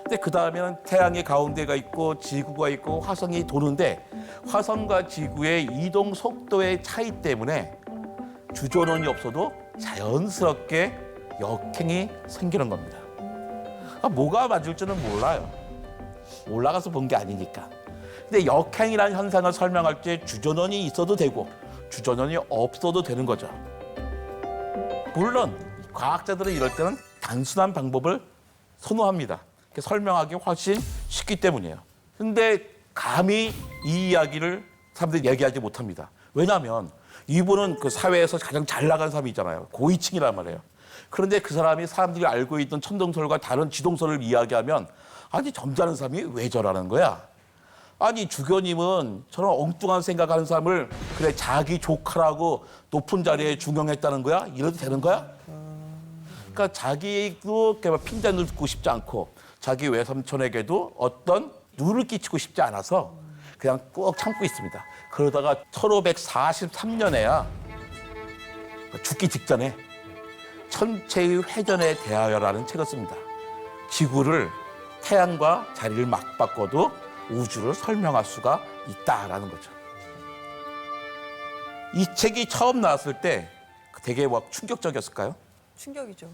G: 근데 그 다음에는 태양의 가운데가 있고 지구가 있고 화성이 도는데 화성과 지구의 이동 속도의 차이 때문에 주전원이 없어도 자연스럽게 역행이 생기는 겁니다. 뭐가 맞을지는 몰라요. 올라가서 본 게 아니니까. 근데 역행이라는 현상을 설명할 때 주전원이 있어도 되고 주전원이 없어도 되는 거죠. 물론 과학자들은 이럴 때는 단순한 방법을 선호합니다. 설명하기 훨씬 쉽기 때문이에요. 근데 감히 이 이야기를 사람들이 얘기하지 못합니다. 왜냐하면 이분은 그 사회에서 가장 잘 나간 사람이잖아요. 고위층이란 말이에요. 그런데 그 사람이 사람들이 알고 있던 천동설과 다른 지동설을 이야기하면 아니 점잖은 사람이 왜 저라는 거야? 아니 주교님은 저런 엉뚱한 생각하는 사람을 그래 자기 조카라고 높은 자리에 중용했다는 거야? 이래도 되는 거야? 그러니까 자기도 핀잔을 듣고 싶지 않고 자기 외삼촌에게도 어떤 누를 끼치고 싶지 않아서 그냥 꾹 참고 있습니다. 그러다가 1543년에야 죽기 직전에 천체의 회전에 대하여라는 책을 씁니다. 지구를 태양과 자리를 막 바꿔도 우주를 설명할 수가 있다라는 거죠. 이 책이 처음 나왔을 때 되게 막 충격적이었을까요?
H: 충격이죠.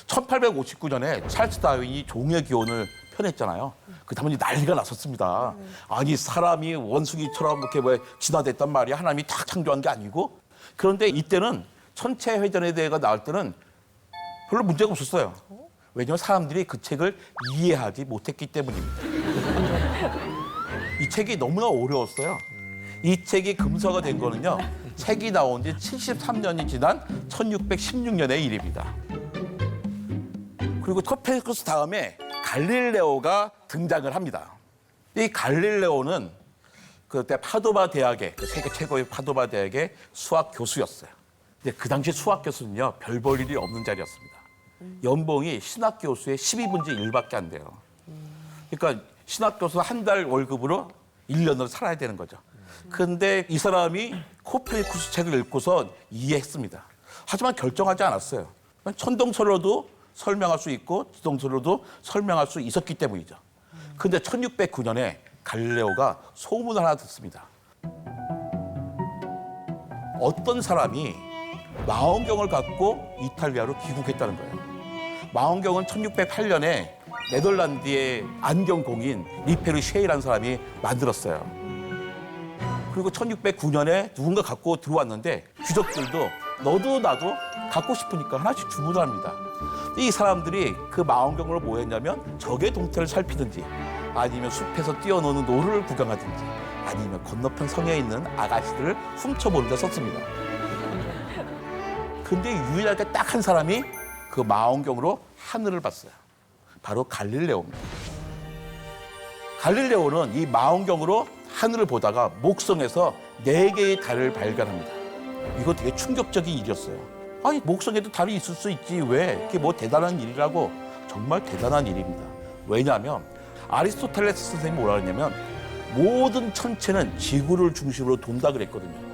G: 1859년에 찰스 다윈이 종의 기원을 펴냈잖아요. 그 다음에 난리가 났었습니다. 아니 사람이 원숭이처럼 이렇게 왜 진화됐단 말이야. 하나님이 탁 창조한 게 아니고. 그런데 이때는 천체 회전에 대해가 나올 때는 별로 문제가 없었어요. 왜냐하면 사람들이 그 책을 이해하지 못했기 때문입니다. 이 책이 너무나 어려웠어요. 이 책이 금서가 된 거는요. 책이 나온 지 73년이 지난 1616년의 일입니다. 그리고 코페르니쿠스 다음에 갈릴레오가 등장을 합니다. 이 갈릴레오는 그때 파도바 대학의 세계 최고의 파도바 대학의 수학 교수였어요. 근데 그 당시 수학 교수는요 별 볼 일이 없는 자리였습니다. 연봉이 신학 교수의 12분의 1밖에 안 돼요. 그러니까 신학 교수 한 달 월급으로 1년을 살아야 되는 거죠. 근데 이 사람이 코페르니쿠스 책을 읽고서 이해했습니다. 하지만 결정하지 않았어요. 천동설로도 설명할 수 있고 지동설로도 설명할 수 있었기 때문이죠. 근데 1609년에 갈릴레오가 소문을 하나 듣습니다. 어떤 사람이 망원경을 갖고 이탈리아로 귀국했다는 거예요. 망원경은 1608년에 네덜란드의 안경공인 리페르 쉐이라는 사람이 만들었어요. 그리고 1609년에 누군가 갖고 들어왔는데 귀족들도 너도 나도 갖고 싶으니까 하나씩 주문을 합니다. 이 사람들이 그 망원경으로 뭐 했냐면 적의 동태를 살피든지 아니면 숲에서 뛰어노는 노루를 구경하든지 아니면 건너편 성에 있는 아가씨들을 훔쳐보는 데 썼습니다. 근데 유일하게 딱 한 사람이 그 망원경으로 하늘을 봤어요. 바로 갈릴레오입니다. 갈릴레오는 이 망원경으로 하늘을 보다가 목성에서 4개의 달을 발견합니다. 이거 되게 충격적인 일이었어요. 아니 목성에도 달이 있을 수 있지 왜? 그게 뭐 대단한 일이라고? 정말 대단한 일입니다. 왜냐하면 아리스토텔레스 선생님이 뭐라 그랬냐면 모든 천체는 지구를 중심으로 돈다 그랬거든요.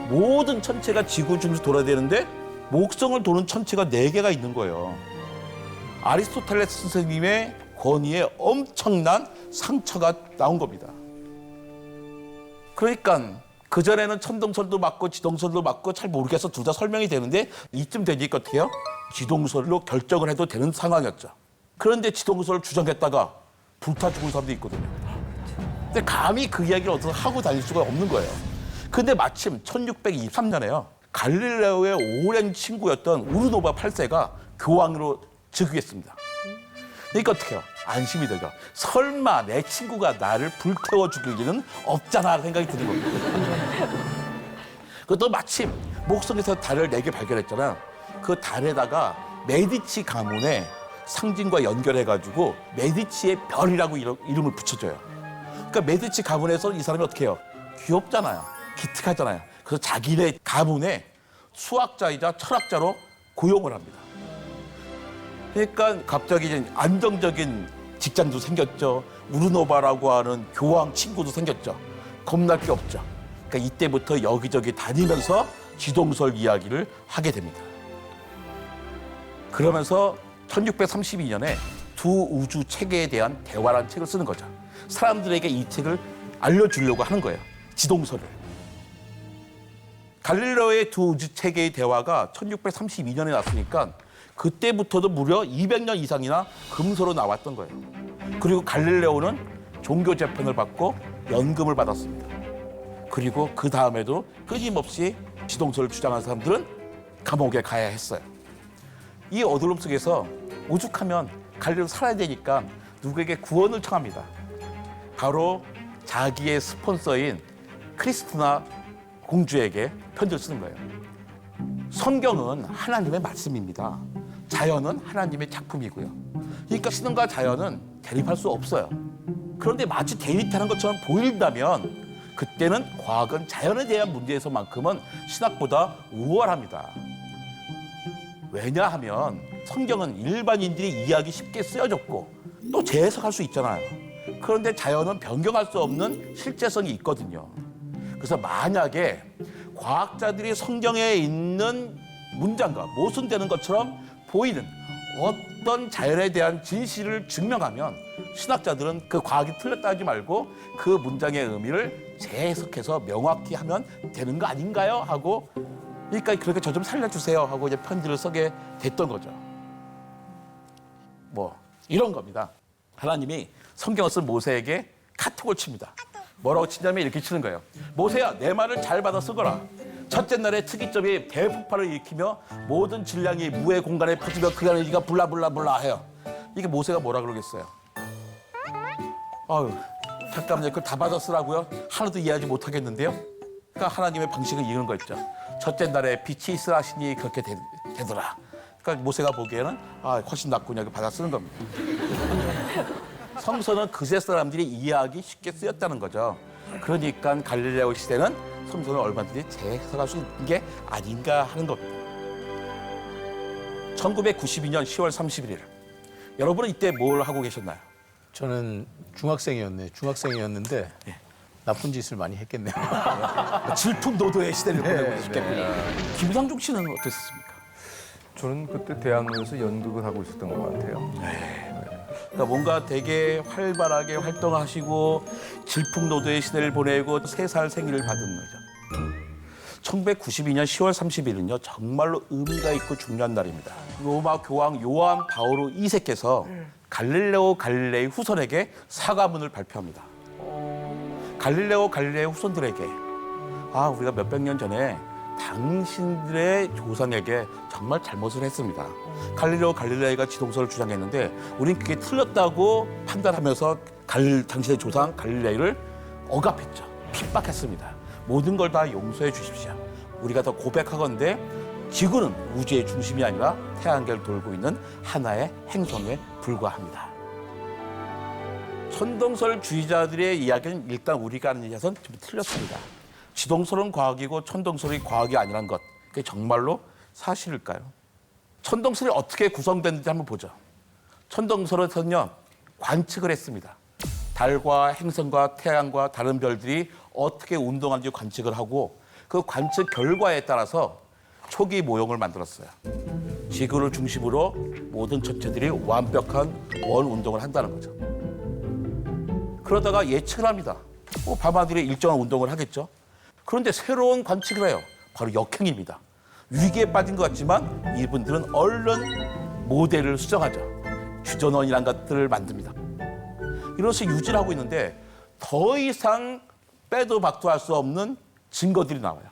G: 모든 천체가 지구 중심으로 돌아야 되는데 목성을 도는 천체가 4개가 있는 거예요. 아리스토텔레스 선생님의 권위에 엄청난 상처가 나온 겁니다. 그러니까 그전에는 천동설도 맞고 지동설도 맞고 잘 모르겠어 둘 다 설명이 되는데 이쯤 되니까 어떻게 해요? 지동설로 결정을 해도 되는 상황이었죠. 그런데 지동설을 주장했다가 불타 죽은 사람도 있거든요. 근데 감히 그 이야기를 어떻게 하고 다닐 수가 없는 거예요. 근데 마침 1623년에요. 갈릴레오의 오랜 친구였던 우르노바 8세가 교황으로 즉위했습니다. 그러니까 어떻게 해요? 안심이 되죠. 설마 내 친구가 나를 불태워 죽일 일은 없잖아 생각이 드는 겁니다. 그것도 마침 목성에서 달을 4개 발견했잖아. 그 달에다가 메디치 가문의 상징과 연결해가지고 메디치의 별이라고 이름을 붙여줘요. 그러니까 메디치 가문에서 이 사람이 어떻게 해요? 귀엽잖아요. 기특하잖아요. 그래서 자기네 가문의 수학자이자 철학자로 고용을 합니다. 그러니까 갑자기 이제 안정적인 직장도 생겼죠. 우르노바라고 하는 교황 친구도 생겼죠. 겁날 게 없죠. 그러니까 이때부터 여기저기 다니면서 지동설 이야기를 하게 됩니다. 그러면서 1632년에 두 우주 체계에 대한 대화라는 책을 쓰는 거죠. 사람들에게 이 책을 알려주려고 하는 거예요. 지동설을. 갈릴레오의 두 우주 체계의 대화가 1632년에 났으니까 그때부터도 무려 200년 이상이나 금서로 나왔던 거예요. 그리고 갈릴레오는 종교 재판을 받고 연금을 받았습니다. 그리고 그 다음에도 끊임없이 지동설을 주장하는 사람들은 감옥에 가야 했어요. 이 어두움 속에서 오죽하면 갈릴레오 살아야 되니까 누구에게 구원을 청합니다. 바로 자기의 스폰서인 크리스티나 공주에게 편지를 쓰는 거예요. 성경은 하나님의 말씀입니다. 자연은 하나님의 작품이고요. 그러니까 신과 자연은 대립할 수 없어요. 그런데 마치 대립하는 것처럼 보인다면 그때는 과학은 자연에 대한 문제에서만큼은 신학보다 우월합니다. 왜냐하면 성경은 일반인들이 이해하기 쉽게 쓰여졌고 또 재해석할 수 있잖아요. 그런데 자연은 변경할 수 없는 실제성이 있거든요. 그래서 만약에 과학자들이 성경에 있는 문장과 모순되는 것처럼 보이는 어떤 자연에 대한 진실을 증명하면 신학자들은 그 과학이 틀렸다 하지 말고 그 문장의 의미를 재해석해서 명확히 하면 되는 거 아닌가요? 하고 그러니까 그렇게 저 좀 살려주세요 하고 이제 편지를 쓰게 됐던 거죠. 뭐 이런 겁니다. 하나님이 성경을 쓴 모세에게 카톡을 칩니다. 뭐라고 치냐면 이렇게 치는 거예요. 모세야, 내 말을 잘 받아 쓰거라. 첫째 날에 특이점이 대폭발을 일으키며 모든 질량이 무의 공간에 퍼지며 그 안에 네가 불라불라불라 해요. 이게 모세가 뭐라 그러겠어요? 아유, 잠깐만요. 그걸 다 받아 쓰라고요? 하나도 이해하지 못하겠는데요? 그러니까 하나님의 방식은 이런 거 있죠. 첫째 날에 빛이 있으라 하시니 그렇게 되더라. 그러니까 모세가 보기에는 훨씬 낫군요. 받아 쓰는 겁니다. 성서는 그새 사람들이 이해하기 쉽게 쓰였다는 거죠. 그러니까 갈릴레오 시대는 성서를 얼마든지 재해석할 수 있는 게 아닌가 하는 겁니다. 1992년 10월 31일. 여러분은 이때 뭘 하고 계셨나요?
F: 저는 중학생이었는데 나쁜 짓을 많이 했겠네요.
G: 질풍노도의 시대를 보내고 싶겠군요. 김상중 씨는 어땠습니까?
H: 저는 그때 대학로에서 연극을 하고 있었던 것 같아요.
G: 그러니까 뭔가 되게 활발하게 활동하시고 질풍노도의 시대를 보내고 3살 생일을 받은 거죠. 1992년 10월 30일은요 정말로 의미가 있고 중요한 날입니다. 로마 교황 요한 바오로 2세께서 갈릴레오 갈릴레이 후손에게 사과문을 발표합니다. 갈릴레오 갈릴레이 후손들에게 우리가 몇백 년 전에 당신들의 조상에게 정말 잘못을 했습니다. 갈릴레오 갈릴레이가 지동설을 주장했는데 우린 그게 틀렸다고 판단하면서 당신의 조상 갈릴레이를 억압했죠. 핍박했습니다. 모든 걸 다 용서해 주십시오. 우리가 더 고백하건대 지구는 우주의 중심이 아니라 태양계를 돌고 있는 하나의 행성에 불과합니다. 천동설주의자들의 이야기는 일단 우리가 아는 이야기는 좀 틀렸습니다. 지동설은 과학이고 천동설이 과학이 아니란 것, 그게 정말로 사실일까요? 천동설이 어떻게 구성됐는지 한번 보죠. 천동설에서는요, 관측을 했습니다. 달과 행성과 태양과 다른 별들이 어떻게 운동하는지 관측을 하고 그 관측 결과에 따라서 초기 모형을 만들었어요. 지구를 중심으로 모든 천체들이 완벽한 원 운동을 한다는 거죠. 그러다가 예측을 합니다. 밤하늘이 일정한 운동을 하겠죠. 그런데 새로운 관측을 해요. 바로 역행입니다. 위기에 빠진 것 같지만 이분들은 얼른 모델을 수정하죠. 주전원이라는 것들을 만듭니다. 이렇게 유지를 하고 있는데 더 이상 빼도 박도 할 수 없는 증거들이 나와요.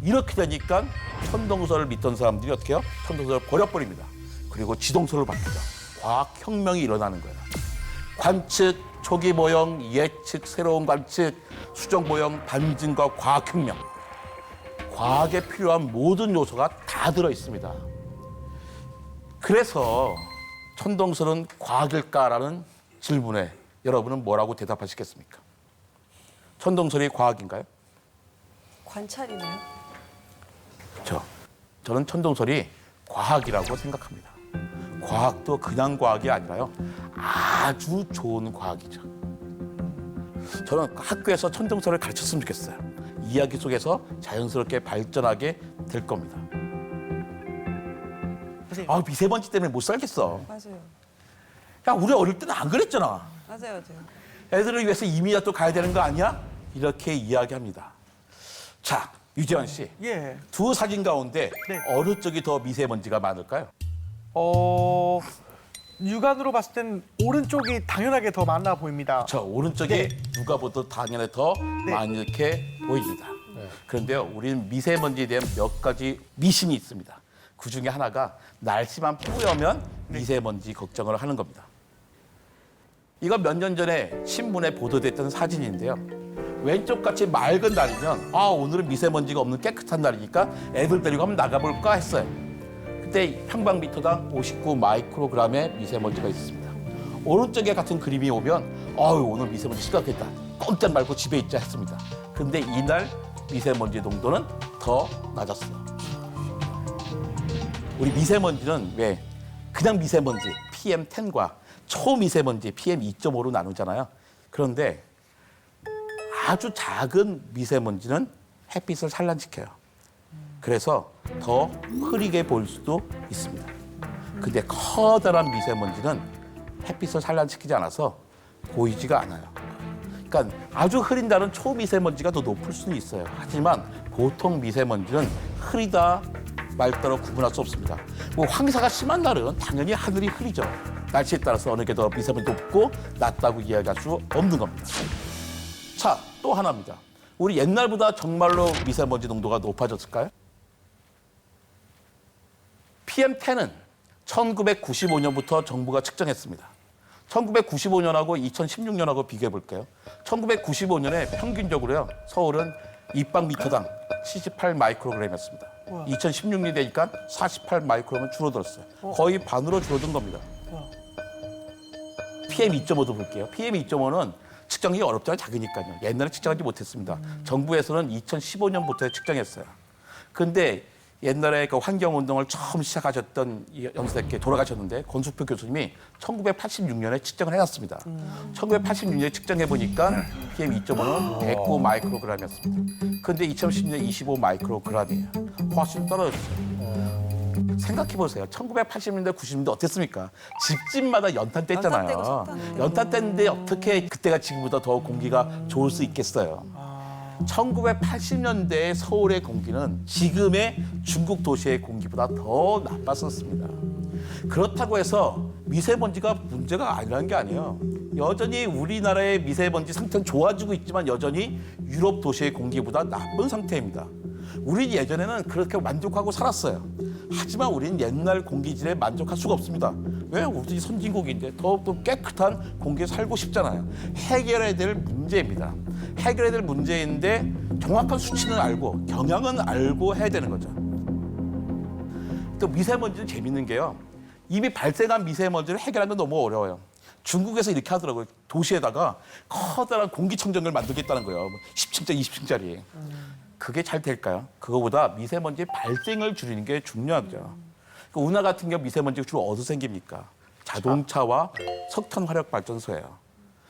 G: 이렇게 되니까 천동설을 믿던 사람들이 어떻게 해요? 천동설을 버려버립니다. 그리고 지동설을 바꾸죠. 과학혁명이 일어나는 거예요. 관측, 초기 모형, 예측, 새로운 관측, 수정 모형, 반증과 과학혁명. 과학에 필요한 모든 요소가 다 들어있습니다. 그래서 천동설은 과학일까라는 질문에 여러분은 뭐라고 대답하시겠습니까? 천동설이 과학인가요?
I: 관찰이네요.
G: 그렇죠. 저는 천동설이 과학이라고 생각합니다. 과학도 그냥 과학이 아니라요. 아주 좋은 과학이죠. 저는 학교에서 천동설을 가르쳤으면 좋겠어요. 이야기 속에서 자연스럽게 발전하게 될 겁니다. 미세먼지 때문에 못 살겠어.
I: 맞아요.
G: 야, 우리 어릴 때는 안 그랬잖아.
I: 맞아요.
G: 애들을 위해서 이민이라도 가야 되는 거 아니야? 이렇게 이야기합니다. 자, 유재환 씨.
J: 예.
G: 두 사진 가운데
J: 네.
G: 어느 쪽이 더 미세먼지가 많을까요?
J: 육안으로 봤을 땐 오른쪽이 당연하게 더 많아 보입니다.
G: 저 오른쪽이
J: 네.
G: 누가 봐도 당연히 더
J: 네.
G: 많이 이렇게 보입니다. 그런데요, 우리는 미세먼지에 대한 몇 가지 미신이 있습니다. 그 중에 하나가 날씨만 뿌여면 미세먼지 걱정을 하는 겁니다. 이거 몇 년 전에 신문에 보도됐던 사진인데요. 왼쪽 같이 맑은 날이면 오늘은 미세먼지가 없는 깨끗한 날이니까 애들 데리고 한번 나가볼까 했어요. 그때 평방미터당 59 마이크로그램의 미세먼지가 있었습니다. 오른쪽에 같은 그림이 오면 오늘 미세먼지 심각했다. 꼼짝 말고 집에 있자 했습니다. 그런데 이날 미세먼지 농도는 더 낮았어요. 우리 미세먼지는 왜 그냥 미세먼지 PM10과 초미세먼지 PM2.5로 나누잖아요. 그런데 아주 작은 미세먼지는 햇빛을 산란시켜요. 그래서 더 흐리게 보일 수도 있습니다. 근데 커다란 미세먼지는 햇빛을 산란시키지 않아서 보이지가 않아요. 그러니까 아주 흐린 날은 초미세먼지가 더 높을 수는 있어요. 하지만 보통 미세먼지는 흐리다 맑다로 구분할 수 없습니다. 뭐 황사가 심한 날은 당연히 하늘이 흐리죠. 날씨에 따라서 어느 게 더 미세먼지 높고 낮다고 이야기할 수 없는 겁니다. 자, 또 하나입니다. 우리 옛날보다 정말로 미세먼지 농도가 높아졌을까요? PM10은 1995년부터 정부가 측정했습니다. 1995년하고 2016년하고 비교해 볼게요. 1995년에 평균적으로요, 서울은 입방미터당 78 마이크로그램이었습니다. 2016년이 되니까 48 마이크로그램은 줄어들었어요. 거의 반으로 줄어든 겁니다. PM2.5도 볼게요. PM2.5는 측정이 어렵잖아요. 작으니까요. 옛날에 측정하지 못했습니다. 정부에서는 2015년부터 측정했어요. 그런데 옛날에 그 환경운동을 처음 시작하셨던 연세대께 돌아가셨는데 권숙표 교수님이 1986년에 측정을 해놨습니다. 1986년에 측정해보니까 PM2.5는 109 마이크로그램이었습니다. 그런데 2010년에 25 마이크로그램이에요. 훨씬 떨어졌어요. 생각해보세요. 1980년대, 90년대 어땠습니까? 집집마다 연탄 뗐잖아요. 연탄 뗐는데 어떻게 그때가 지금보다 더 공기가 좋을 수 있겠어요? 1980년대의 서울의 공기는 지금의 중국 도시의 공기보다 더 나빴었습니다. 그렇다고 해서 미세먼지가 문제가 아니라는 게 아니에요. 여전히 우리나라의 미세먼지 상태는 좋아지고 있지만 여전히 유럽 도시의 공기보다 나쁜 상태입니다. 우리 예전에는 그렇게 만족하고 살았어요. 하지만 우리는 옛날 공기질에 만족할 수가 없습니다. 왜? 우리 선진국인데 더욱더 깨끗한 공기에 살고 싶잖아요. 해결해야 될 문제입니다. 해결해야 될 문제인데 정확한 수치는 알고 경향은 알고 해야 되는 거죠. 또 미세먼지는 재밌는 게요. 이미 발생한 미세먼지를 해결하는 건 너무 어려워요. 중국에서 이렇게 하더라고요. 도시에다가 커다란 공기청정기를 만들겠다는 거예요. 10층짜리, 20층짜리. 그게 잘 될까요? 그거보다 미세먼지 발생을 줄이는 게 중요하죠. 운하 같은 경우 미세먼지가 주로 어디서 생깁니까? 자동차와 석탄 화력 발전소예요.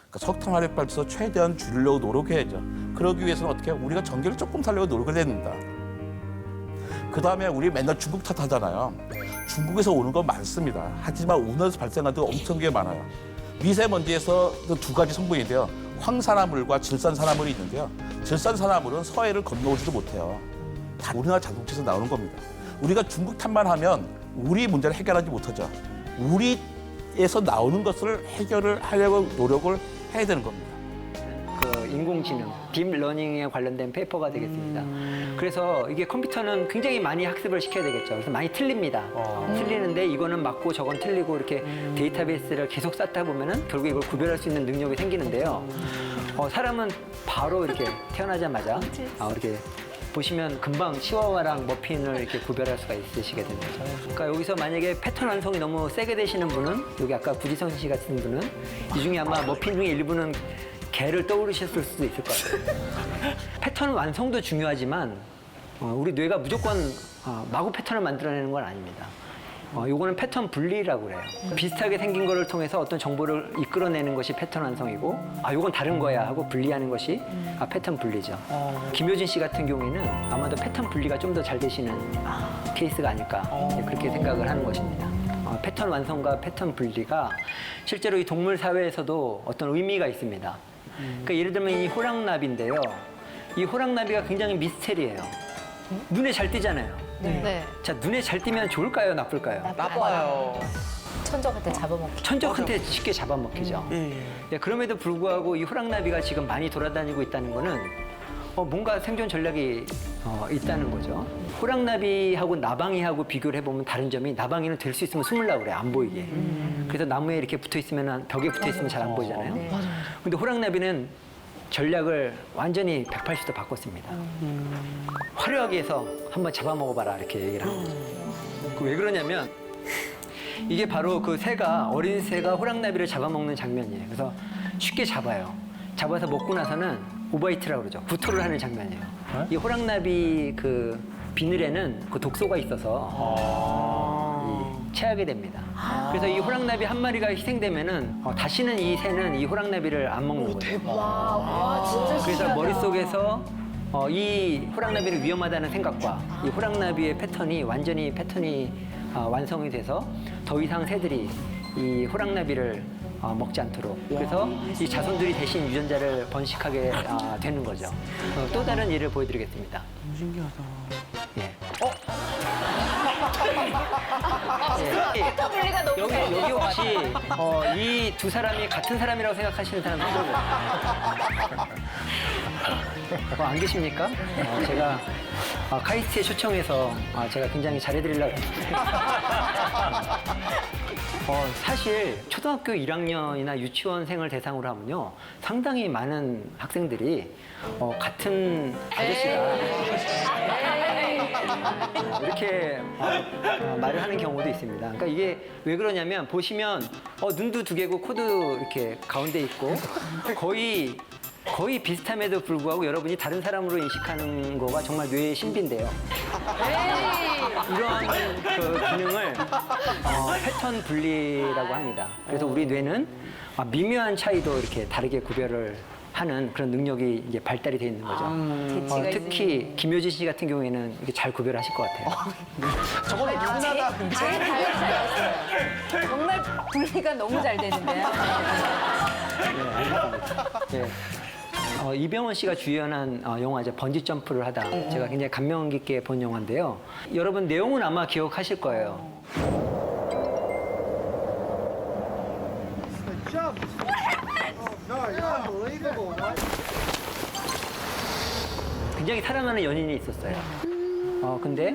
G: 그러니까 석탄 화력 발전소 최대한 줄이려고 노력해야죠. 그러기 위해서는 어떻게 해요? 우리가 전기를 조금 살려고 노력을 해야 된다. 그다음에 우리 맨날 중국 탓하잖아요. 중국에서 오는 건 많습니다. 하지만 운하에서 발생하는 게 엄청나게 많아요. 미세먼지에서 두 가지 성분인데요. 황산화물과 질산산화물이 있는데요. 질산산화물은 서해를 건너오지도 못해요. 다 우리나라 자동차에서 나오는 겁니다. 우리가 중국 탓만 하면 우리 문제를 해결하지 못하죠. 우리에서 나오는 것을 해결을 하려고 노력을 해야 되는 겁니다.
K: 그 인공지능, 딥러닝에 관련된 페이퍼가 되겠습니다. 그래서 이게 컴퓨터는 굉장히 많이 학습을 시켜야 되겠죠. 그래서 많이 틀립니다. 틀리는데 이거는 맞고 저건 틀리고 이렇게 데이터베이스를 계속 쌓다 보면은 결국 이걸 구별할 수 있는 능력이 생기는데요. 사람은 바로 이렇게 태어나자마자 이렇게 보시면 금방 치와와랑 머핀을 이렇게 구별할 수가 있으시게 됩니다. 그러니까 여기서 만약에 패턴 완성이 너무 세게 되시는 분은 여기 아까 구지성 씨 같은 분은 이 중에 아마 머핀 중에 일부는 개를 떠오르셨을 수도 있을 것 같아요. 패턴 완성도 중요하지만 우리 뇌가 무조건 마구 패턴을 만들어내는 건 아닙니다. 요거는 패턴 분리라고 그래요. 비슷하게 생긴 거를 통해서 어떤 정보를 이끌어내는 것이 패턴 완성이고 요건 다른 거야 하고 분리하는 것이 패턴 분리죠. 김효진 씨 같은 경우에는 아마도 패턴 분리가 좀 더 잘 되시는 케이스가 아닐까 그렇게 생각을 하는 것입니다. 패턴 완성과 패턴 분리가 실제로 이 동물 사회에서도 어떤 의미가 있습니다. 그러니까 예를 들면 이 호랑나비인데요. 이 호랑나비가 굉장히 미스테리예요. 눈에 잘 띄잖아요.
C: 네.
K: 자, 눈에 잘 띄면 좋을까요, 나쁠까요?
D: 나빠요.
C: 천적한테 잡아먹기.
K: 천적한테 쉽게 잡아먹히죠. 예, 그럼에도 불구하고 이 호랑나비가 지금 많이 돌아다니고 있다는 거는 뭔가 생존 전략이 있다는 거죠. 호랑나비하고 나방이하고 비교를 해보면 다른 점이 나방이는 될 수 있으면 숨으려고 그래요. 안 보이게. 그래서 나무에 이렇게 붙어 있으면 벽에 붙어 있으면 잘 안 보이잖아요. 근데 호랑나비는 전략을 완전히 180도 바꿨습니다. 화려하게 해서 한번 잡아먹어봐라 이렇게 얘기를 합니다. 왜 그러냐면 이게 바로 그 새가 어린 새가 호랑나비를 잡아먹는 장면이에요. 그래서 쉽게 잡아요. 잡아서 먹고 나서는 오바이트라고 그러죠. 구토를 하는 장면이에요. 이 호랑나비 그 비늘에는 그 독소가 있어서 체하게 됩니다. 그래서 이 호랑나비 한 마리가 희생되면은 다시는 이 새는 이 호랑나비를 안 먹는 거예요.
C: 와, 진짜
K: 그래서 머릿속에서 이 호랑나비를 위험하다는 생각과 이 호랑나비의 패턴이 완전히 완성이 돼서 더 이상 새들이 이 호랑나비를 먹지 않도록 그래서 이 자손들이 대신 유전자를 번식하게 되는 거죠. 또 다른 예를 보여드리겠습니다.
J: 너무 신기하다.
K: 예.
C: 패턴 분리가 너무
K: 여기 혹시 이 두 사람이 같은 사람이라고 생각하시는 사람 누구예요? 안 계십니까? 제가 카이스트에 초청해서 제가 굉장히 잘해드리려고 했는데 사실 초등학교 1학년이나 유치원생을 대상으로 하면요 상당히 많은 학생들이 같은 아저씨다 이렇게 말을 하는 경우도 있습니다. 그러니까 이게 왜 그러냐면 보시면 눈도 두 개고 코도 이렇게 가운데 있고 거의 비슷함에도 불구하고 여러분이 다른 사람으로 인식하는 거가 정말 뇌의 신비인데요. 이런 그 기능을 패턴 분리라고 합니다. 그래서 우리 뇌는 미묘한 차이도 이렇게 다르게 구별을 하는 그런 능력이 이제 발달이 돼 있는 거죠. 특히 김효진 씨 같은 경우에는 이게 잘 구별하실 것 같아요.
J: 저건 누구나 다 근데.
C: 제일 잘했어요. 정말 분리가 너무 잘 되는데요.
K: 네. 이병헌 씨가 주연한 영화죠. 번지 점프를 하다. 제가 굉장히 감명 깊게 본 영화인데요. 여러분 내용은 아마 기억하실 거예요. 굉장히 사랑하는 연인이 있었어요. 근데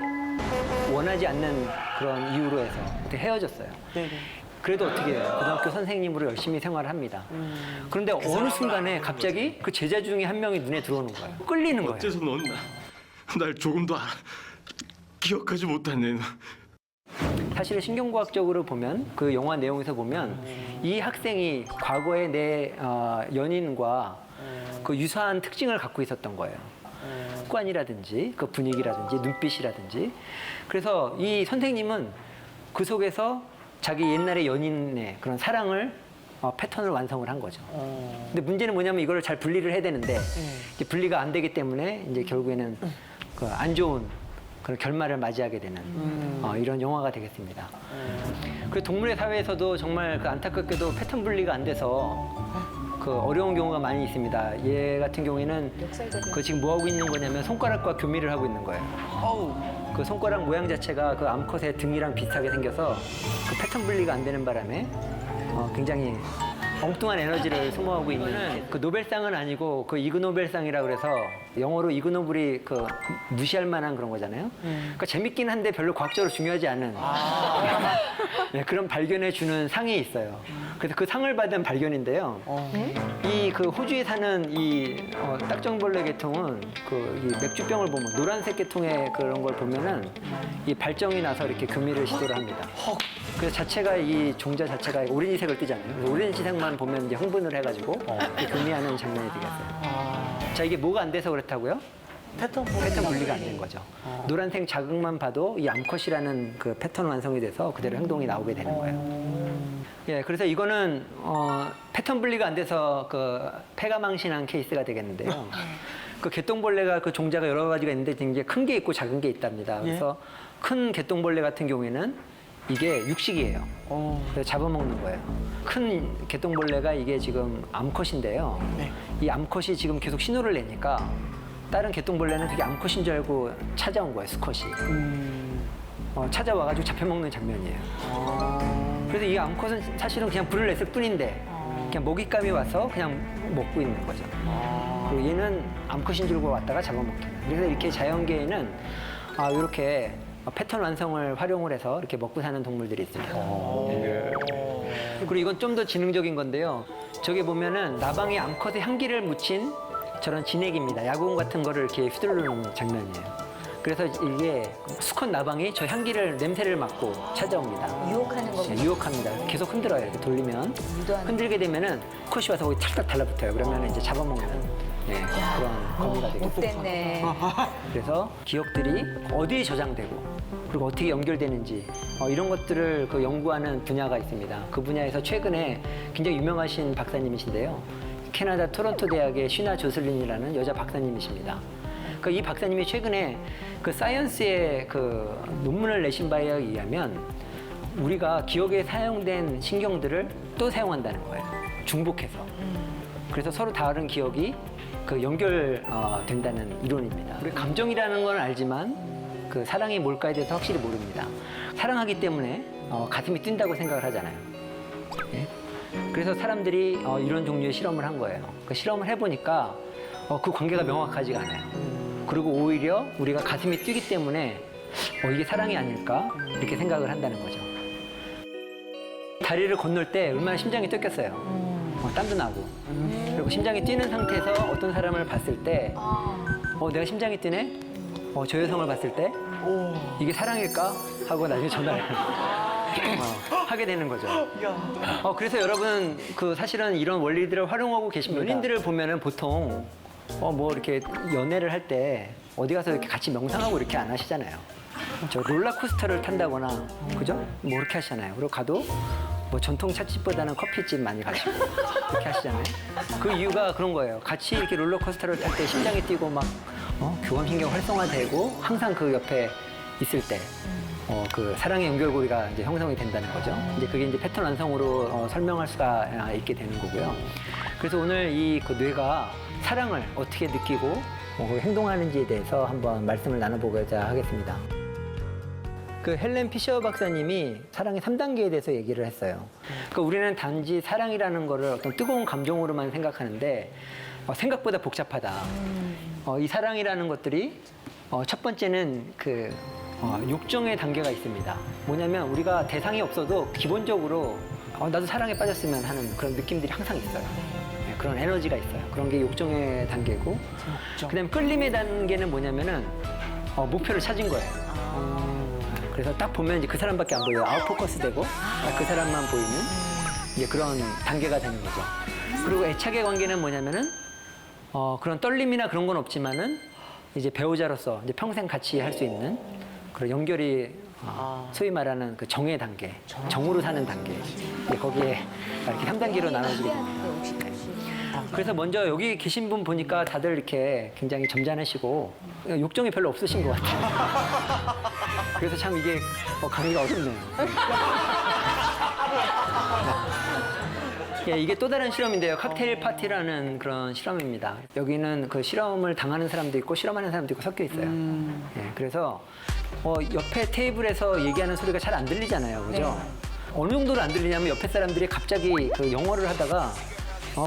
K: 원하지 않는 그런 이유로 해서 그때 헤어졌어요. 그래도 어떻게 해요? 고등학교 선생님으로 열심히 생활을 합니다. 그런데 어느 순간에 갑자기 그 제자 중에 한 명이 눈에 들어오는 거예요. 끌리는 거예요.
L: 어째서 넌 날 조금도 기억하지 못하네.
K: 사실 신경과학적으로 보면 그 영화 내용에서 보면 이 학생이 과거에 내 연인과 그 유사한 특징을 갖고 있었던 거예요. 습관이라든지 그 분위기라든지 눈빛이라든지. 그래서 이 선생님은 그 속에서 자기 옛날의 연인의 그런 사랑을 패턴을 완성을 한 거죠. 근데 문제는 뭐냐면 이걸 잘 분리를 해야 되는데 이제 분리가 안 되기 때문에 이제 결국에는 그 안 좋은 그런 결말을 맞이하게 되는 이런 영화가 되겠습니다. 그리고 동물의 사회에서도 정말 그 안타깝게도 패턴 분리가 안 돼서 그 어려운 경우가 많이 있습니다. 얘 같은 경우에는 그 지금 뭐 하고 있는 거냐면 손가락과 교미를 하고 있는 거예요. 그 손가락 모양 자체가 그 암컷의 등이랑 비슷하게 생겨서 그 패턴 분리가 안 되는 바람에 굉장히 엉뚱한 에너지를 소모하고 있는 그 노벨상은 아니고 그 이그노벨상이라고 그래서 영어로 이그노블이 그 무시할 만한 그런 거잖아요. 그러니까 재밌긴 한데 별로 과학적으로 중요하지 않은 네, 그런 발견해 주는 상이 있어요. 그래서 그 상을 받은 발견인데요. 이 그 호주에 사는 이 딱정벌레 계통은 그 이 맥주병을 보면 노란색 계통의 그런 걸 보면은 이 발정이 나서 이렇게 교미를 시도를 합니다. 그래서 자체가 이 종자 자체가 오렌지색을 띠잖아요. 그래서 오렌지색만 보면 이제 흥분을 해가지고 교미하는 장면이 되겠어요. 자, 이게 뭐가 안 돼서 그렇다고요? 패턴 분리가 안 된 거죠. 노란색 자극만 봐도 이 암컷이라는 그 패턴 완성이 돼서 그대로 행동이 나오게 되는 거예요. 예, 그래서 이거는 패턴 분리가 안 돼서 그 폐가 망신한 케이스가 되겠는데요. 그 개똥벌레가 그 종자가 여러 가지가 있는데 이제 큰 게 있고 작은 게 있답니다. 그래서 큰 개똥벌레 같은 경우에는 이게 육식이에요. 그래서 잡아먹는 거예요. 큰 개똥벌레가 이게 지금 암컷인데요. 이 암컷이 지금 계속 신호를 내니까 다른 개똥벌레는 그게 암컷인 줄 알고 찾아온 거예요, 수컷이. 찾아와가지고 잡혀먹는 장면이에요. 그래서 이 암컷은 사실은 그냥 불을 냈을 뿐인데 그냥 먹잇감이 와서 그냥 먹고 있는 거죠. 그리고 얘는 암컷인 줄 알고 왔다가 잡아먹게. 그래서 이렇게 자연계에는 이렇게 패턴 완성을 활용을 해서 이렇게 먹고 사는 동물들이 있습니다. 그리고 이건 좀 더 지능적인 건데요. 저기 보면은 나방이 암컷의 향기를 묻힌 저런 진액입니다. 야구공 같은 거를 이렇게 휘두르는 장면이에요. 그래서 이게 수컷 나방이 저 향기를 냄새를 맡고 찾아옵니다.
M: 유혹하는 겁니다.
K: 네, 유혹합니다. 계속 흔들어요. 이렇게 돌리면 흔들게 되면은 컷이 와서 거기 탈탈 달라붙어요. 그러면 이제 잡아먹는 그런 거미가 되죠.
M: 못됐네.
K: 그래서 기억들이 어디에 저장되고 그리고 어떻게 연결되는지 이런 것들을 그 연구하는 분야가 있습니다. 그 분야에서 최근에 굉장히 유명하신 박사님이신데요. 캐나다 토론토 대학의 쉬나 조슬린이라는 여자 박사님이십니다. 이 박사님이 최근에 그 사이언스의 그 논문을 내신 바에 의하면 우리가 기억에 사용된 신경들을 또 사용한다는 거예요. 중복해서. 그래서 서로 다른 기억이 그 연결된다는 이론입니다. 우리 감정이라는 건 알지만 그 사랑이 뭘까에 대해서 확실히 모릅니다. 사랑하기 때문에 가슴이 뛴다고 생각을 하잖아요. 예? 그래서 사람들이 이런 종류의 실험을 한 거예요. 그 실험을 해보니까 그 관계가 명확하지가 않아요. 그리고 오히려 우리가 가슴이 뛰기 때문에 이게 사랑이 아닐까 이렇게 생각을 한다는 거죠. 다리를 건널 때 얼마나 심장이 뛰었겠어요. 땀도 나고. 그리고 심장이 뛰는 상태에서 어떤 사람을 봤을 때 내가 심장이 뛰네? 저 여성을 봤을 때 이게 사랑일까? 하고 나중에 전화를 하게 되는 거죠. 그래서 여러분 사실은 이런 원리들을 활용하고 계십니다. 연인들을 보면은 보통 뭐 이렇게 연애를 할 때 어디 가서 이렇게 같이 명상하고 이렇게 안 하시잖아요. 저 롤러코스터를 탄다거나 그죠? 뭐 이렇게 하시잖아요. 그리고 가도 뭐 전통 찻집보다는 커피집 많이 가시고 이렇게 하시잖아요. 그 이유가 그런 거예요. 같이 이렇게 롤러코스터를 탈 때 심장이 뛰고 막 교감신경 활성화되고 항상 그 옆에 있을 때 그 사랑의 연결고리가 이제 형성이 된다는 거죠. 이제 그게 이제 패턴 완성으로 설명할 수가 있게 되는 거고요. 그래서 오늘 이 그 뇌가 사랑을 어떻게 느끼고 행동하는지에 대해서 한번 말씀을 나눠보고자 하겠습니다. 그 헬렌 피셔 박사님이 사랑의 3단계에 대해서 얘기를 했어요. 그러니까 우리는 단지 사랑이라는 거를 어떤 뜨거운 감정으로만 생각하는데 생각보다 복잡하다. 이 사랑이라는 것들이 첫 번째는 그 욕정의 단계가 있습니다. 뭐냐면 우리가 대상이 없어도 기본적으로 나도 사랑에 빠졌으면 하는 그런 느낌들이 항상 있어요. 네, 그런 에너지가 있어요. 그런 게 욕정의 단계고, 그다음에 끌림의 단계는 뭐냐면은 목표를 찾은 거예요. 그래서 딱 보면 이제 그 사람밖에 안 보여요. 아웃포커스 되고 딱 그 사람만 보이는 이제 그런 단계가 되는 거죠. 그리고 애착의 관계는 뭐냐면은 그런 떨림이나 그런 건 없지만은 이제 배우자로서 이제 평생 같이 할 수 있는 그런 연결이 소위 말하는 그 정의 단계, 정으로 사는 단계. 거기에 이렇게 3단계로 나눠지게 됩니다. 그래서 먼저 여기 계신 분 보니까 다들 이렇게 굉장히 점잖으시고 욕정이 별로 없으신 것 같아요. 그래서 참 이게 강의가 어렵네요. 예, 이게 또 다른 실험인데요. 칵테일 파티라는 그런 실험입니다. 여기는 그 실험을 당하는 사람도 있고 실험하는 사람도 있고 섞여 있어요. 예, 그래서 옆에 테이블에서 얘기하는 소리가 잘 안 들리잖아요. 그죠? 네. 어느 정도로 안 들리냐면 옆에 사람들이 갑자기 그 영어를 하다가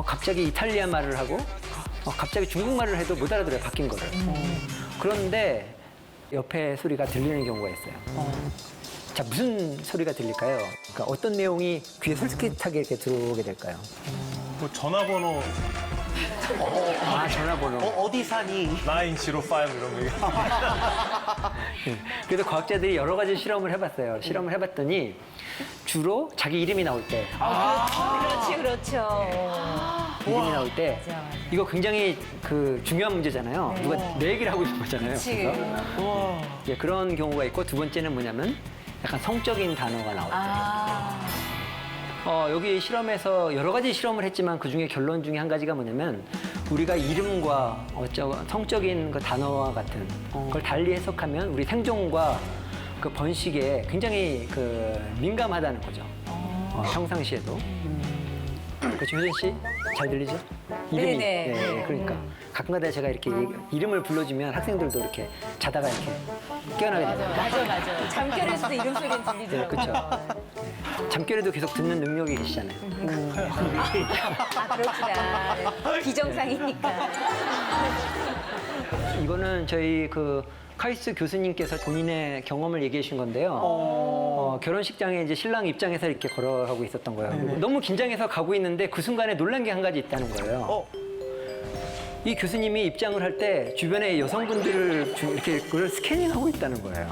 K: 갑자기 이탈리아 말을 하고 갑자기 중국말을 해도 못 알아들어요. 바뀐 거를. 그런데 옆에 소리가 들리는 경우가 있어요. 자, 무슨 소리가 들릴까요? 그러니까 어떤 내용이 귀에 솔깃하게 이렇게 들어오게 될까요?
L: 뭐 전화번호.
K: 전화번호.
L: 어디 사니? 905 이런 거.
K: 그래서 과학자들이 여러 가지 실험을 해봤어요. 실험을 해봤더니 주로 자기 이름이 나올 때.
M: 그렇죠.
K: 이름이 나올 때 이거 굉장히 그 중요한 문제잖아요.
M: 네.
K: 누가 내 얘기를 하고 있는 거잖아요.
M: 그치.
K: 그래서 예, 그런 경우가 있고 두 번째는 뭐냐면 약간 성적인 단어가 나올 때. 여기 실험에서 여러 가지 실험을 했지만 그 중에 결론 중에 한 가지가 뭐냐면 우리가 이름과 성적인 그 단어와 같은 걸 달리 해석하면 우리 생존과 그 번식에 굉장히 그 민감하다는 거죠. 평상시에도. 그렇죠, 효진 씨? 잘 들리죠? 이름이.
M: 네네.
K: 네, 그러니까. 가끔가다 제가 이렇게 이름을 불러주면 학생들도 이렇게 자다가 이렇게 깨어나게 됩니다.
M: 맞아. 잠결에서도 이름 소리는
K: 네,
M: 들리더라고요.
K: 그렇죠. 잠결에도 계속 듣는 능력이 계시잖아요.
M: 아, 그렇구나. 비정상이니까.
K: 이거는 저희 그 카이스트 교수님께서 본인의 경험을 얘기해 주신 건데요. 결혼식장에 이제 신랑 입장에서 이렇게 걸어가고 있었던 거예요. 너무 긴장해서 가고 있는데 그 순간에 놀란 게 한 가지 있다는 거예요. 이 교수님이 입장을 할 때 주변에 여성분들을 이렇게 그걸 스캐닝하고 있다는 거예요.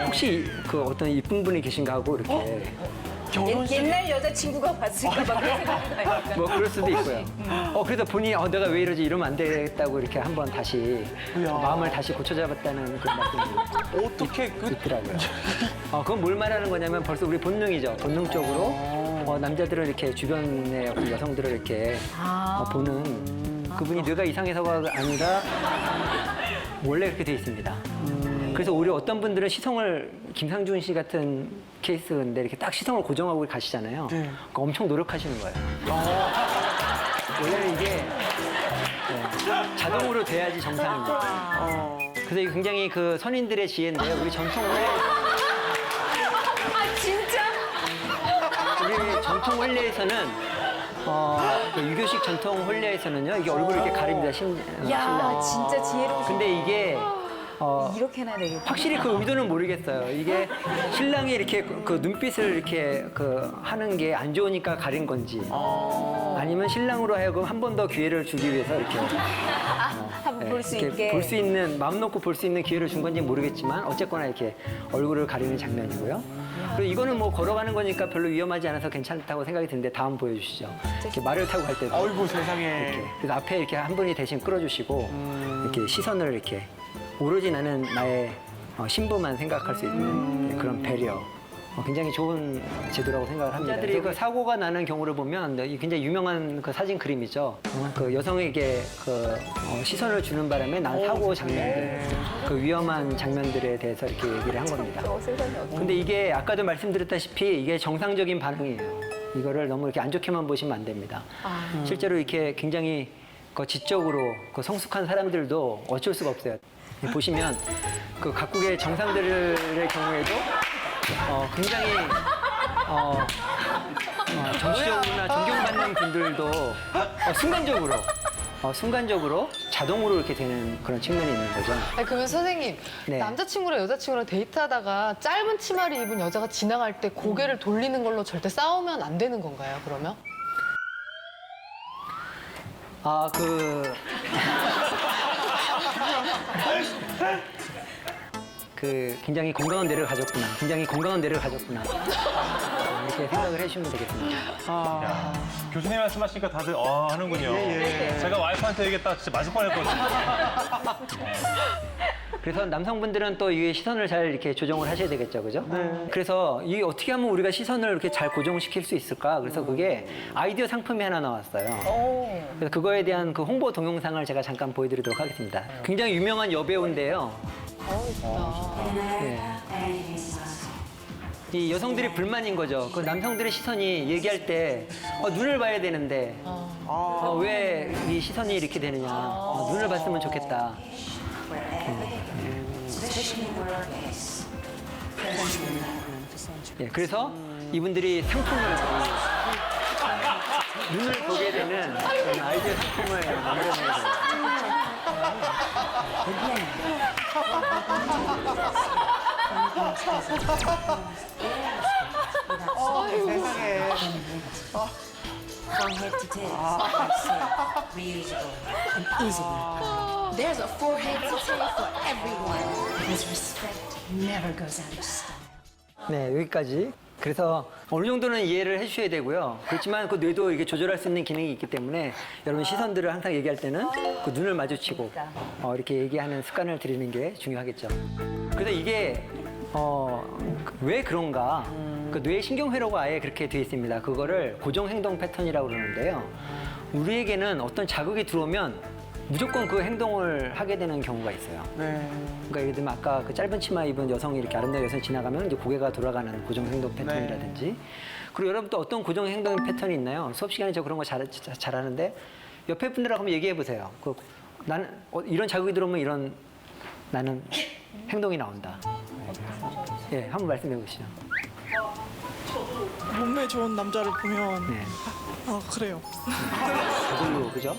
K: 혹시 그 어떤 이쁜 분이 계신가 하고 이렇게.
M: 옛날 여자친구가 봤을까 봐 그런 생각이 나니까.
K: 뭐 그럴 수도 있고요. 그래서 본인이 내가 왜 이러지 이러면 안 되겠다고 이렇게 한번 다시 마음을 다시 고쳐잡았다는 그런 말씀이
J: 어떻게
K: 있더라고요. 그건 뭘 말하는 거냐면 벌써 우리 본능이죠. 본능적으로 남자들은 이렇게 주변의 어떤 여성들을 이렇게 보는 그분이 뇌가 이상해서가 아니라 원래 그렇게 돼 있습니다. 그래서 오히려 어떤 분들은 시선을 김상준 씨 같은 케이스인데 이렇게 딱 시선을 고정하고 가시잖아요. 그러니까 엄청 노력하시는 거예요. 원래는 이게 자동으로 돼야지 정상입니다. 그래서 이게 굉장히 그 선인들의 지혜인데요. 우리 전통을
M: 진짜?
K: 우리 전통 혼례에서는 그 유교식 전통 혼례에서는요 이게 얼굴을 이렇게 가립니다.
M: 야, 진짜 지혜로우시다.
K: 근데 이게
M: 이렇게 해놔야 되겠다.
K: 확실히 그 의도는 모르겠어요. 이게 신랑이 이렇게 그 눈빛을 이렇게 하는 게 안 좋으니까 가린 건지 아니면 신랑으로 하여금 한 번 더 기회를 주기 위해서 이렇게
M: 한번 볼 수 있게.
K: 볼 수 있는 마음 놓고 볼 수 있는 기회를 준 건지 모르겠지만 어쨌거나 이렇게 얼굴을 가리는 장면이고요. 그리고 이거는 뭐 걸어가는 거니까 별로 위험하지 않아서 괜찮다고 생각이 드는데 다음 보여주시죠. 이렇게 말을 타고 갈 때도
J: 아이고 세상에.
K: 이렇게. 그래서 앞에 이렇게 한 분이 대신 끌어주시고 이렇게 시선을 이렇게 오로지 나는 나의 신부만 생각할 수 있는 그런 배려. 굉장히 좋은 제도라고 생각을 합니다. 남자들이 그 사고가 나는 경우를 보면 굉장히 유명한 그 사진 그림이죠. 그 여성에게 그 시선을 주는 바람에 난 사고 장면들, 그 위험한 장면들에 대해서 이렇게 얘기를 한 겁니다. 근데 이게 아까도 말씀드렸다시피 이게 정상적인 반응이에요. 이거를 너무 이렇게 안 좋게만 보시면 안 됩니다. 실제로 이렇게 굉장히 그 지적으로 그 성숙한 사람들도 어쩔 수가 없어요. 보시면 그 각국의 정상들의 경우에도 굉장히 정치적으로나 존경받는 분들도 순간적으로 자동으로 이렇게 되는 그런 측면이 있는 거죠.
N: 그러면 선생님,
K: 네.
N: 남자친구랑 여자친구랑 데이트하다가 짧은 치마를 입은 여자가 지나갈 때 고개를 돌리는 걸로 절대 싸우면 안 되는 건가요, 그러면?
K: 굉장히 건강한 뇌를 가졌구나. 이렇게 생각을 해주시면 되겠습니다.
L: 교수님 말씀하시니까 다들 하는군요. 제가 와이프한테 얘기했다 진짜 맞을 뻔했거든요.
K: 그래서 남성분들은 또 이 시선을 잘 이렇게 조정을 하셔야 되겠죠, 그죠? 그래서 이게 어떻게 하면 우리가 시선을 이렇게 잘 고정시킬 수 있을까? 그래서 그게 아이디어 상품이 하나 나왔어요. 그래서 그거에 대한 그 홍보 동영상을 제가 잠깐 보여드리도록 하겠습니다. 굉장히 유명한 여배우인데요. 네. 이 여성들이 불만인 거죠. 그 남성들의 시선이 얘기할 때 눈을 봐야 되는데 왜 이 시선이 이렇게 되느냐. 눈을 봤으면 좋겠다. 그래서 이분들이 상품을 눈을 보게 되는 그런 아이디어 상품을 만들어내요.
J: 세상에.
O: From head to tail, reusable and easily. There's a forehead to tail for everyone. Because respect never goes out of style.
K: 네, 여기까지. 그래서 어느 정도는 이해를 해주셔야 되고요. 그렇지만 그 뇌도 이게 조절할 수 있는 기능이 있기 때문에 여러분 시선들을 항상 얘기할 때는 그 눈을 마주치고 이렇게 얘기하는 습관을 들이는 게 중요하겠죠. 그래서 이게 왜 그런가? 그 뇌 신경회로가 아예 그렇게 되어 있습니다. 그거를 고정 행동 패턴이라고 그러는데요. 우리에게는 어떤 자극이 들어오면 무조건 그 행동을 하게 되는 경우가 있어요. 그러니까 예를 들면 아까 그 짧은 치마 입은 여성이 이렇게 아름다운 여성이 지나가면 이제 고개가 돌아가는 고정 행동 패턴이라든지. 그리고 여러분 또 어떤 고정 행동 패턴이 있나요? 수업 시간에 저 그런 거 잘하는데 옆에 분들하고 한번 얘기해 보세요. 나는 이런 자극이 들어오면 이런 나는 행동이 나온다. 예, 한번 말씀해 보시죠.
P: 몸매 좋은 남자를 보면
K: 네.
P: 그래요.
K: 저절로 그죠?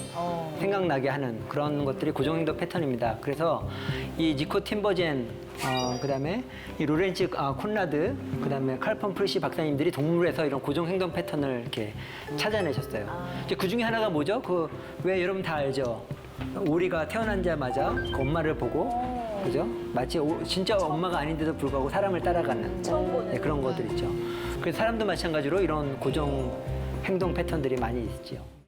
K: 생각나게 하는 그런 것들이 고정행동 패턴입니다. 그래서 이 니코 팀버젠, 그다음에 이 로렌츠 콘라드, 그다음에 칼 펌프리시 박사님들이 동물에서 이런 고정행동 패턴을 이렇게 찾아내셨어요. 이제 그 중에 하나가 뭐죠? 왜 여러분 다 알죠? 오리가 태어나자마자 그 엄마를 보고, 그죠? 마치 진짜 엄마가 아닌데도 불구하고 사람을 따라가는 네, 그런 것들 있죠. 그래서 사람도 마찬가지로 이런 고정 행동 패턴들이 많이 있죠.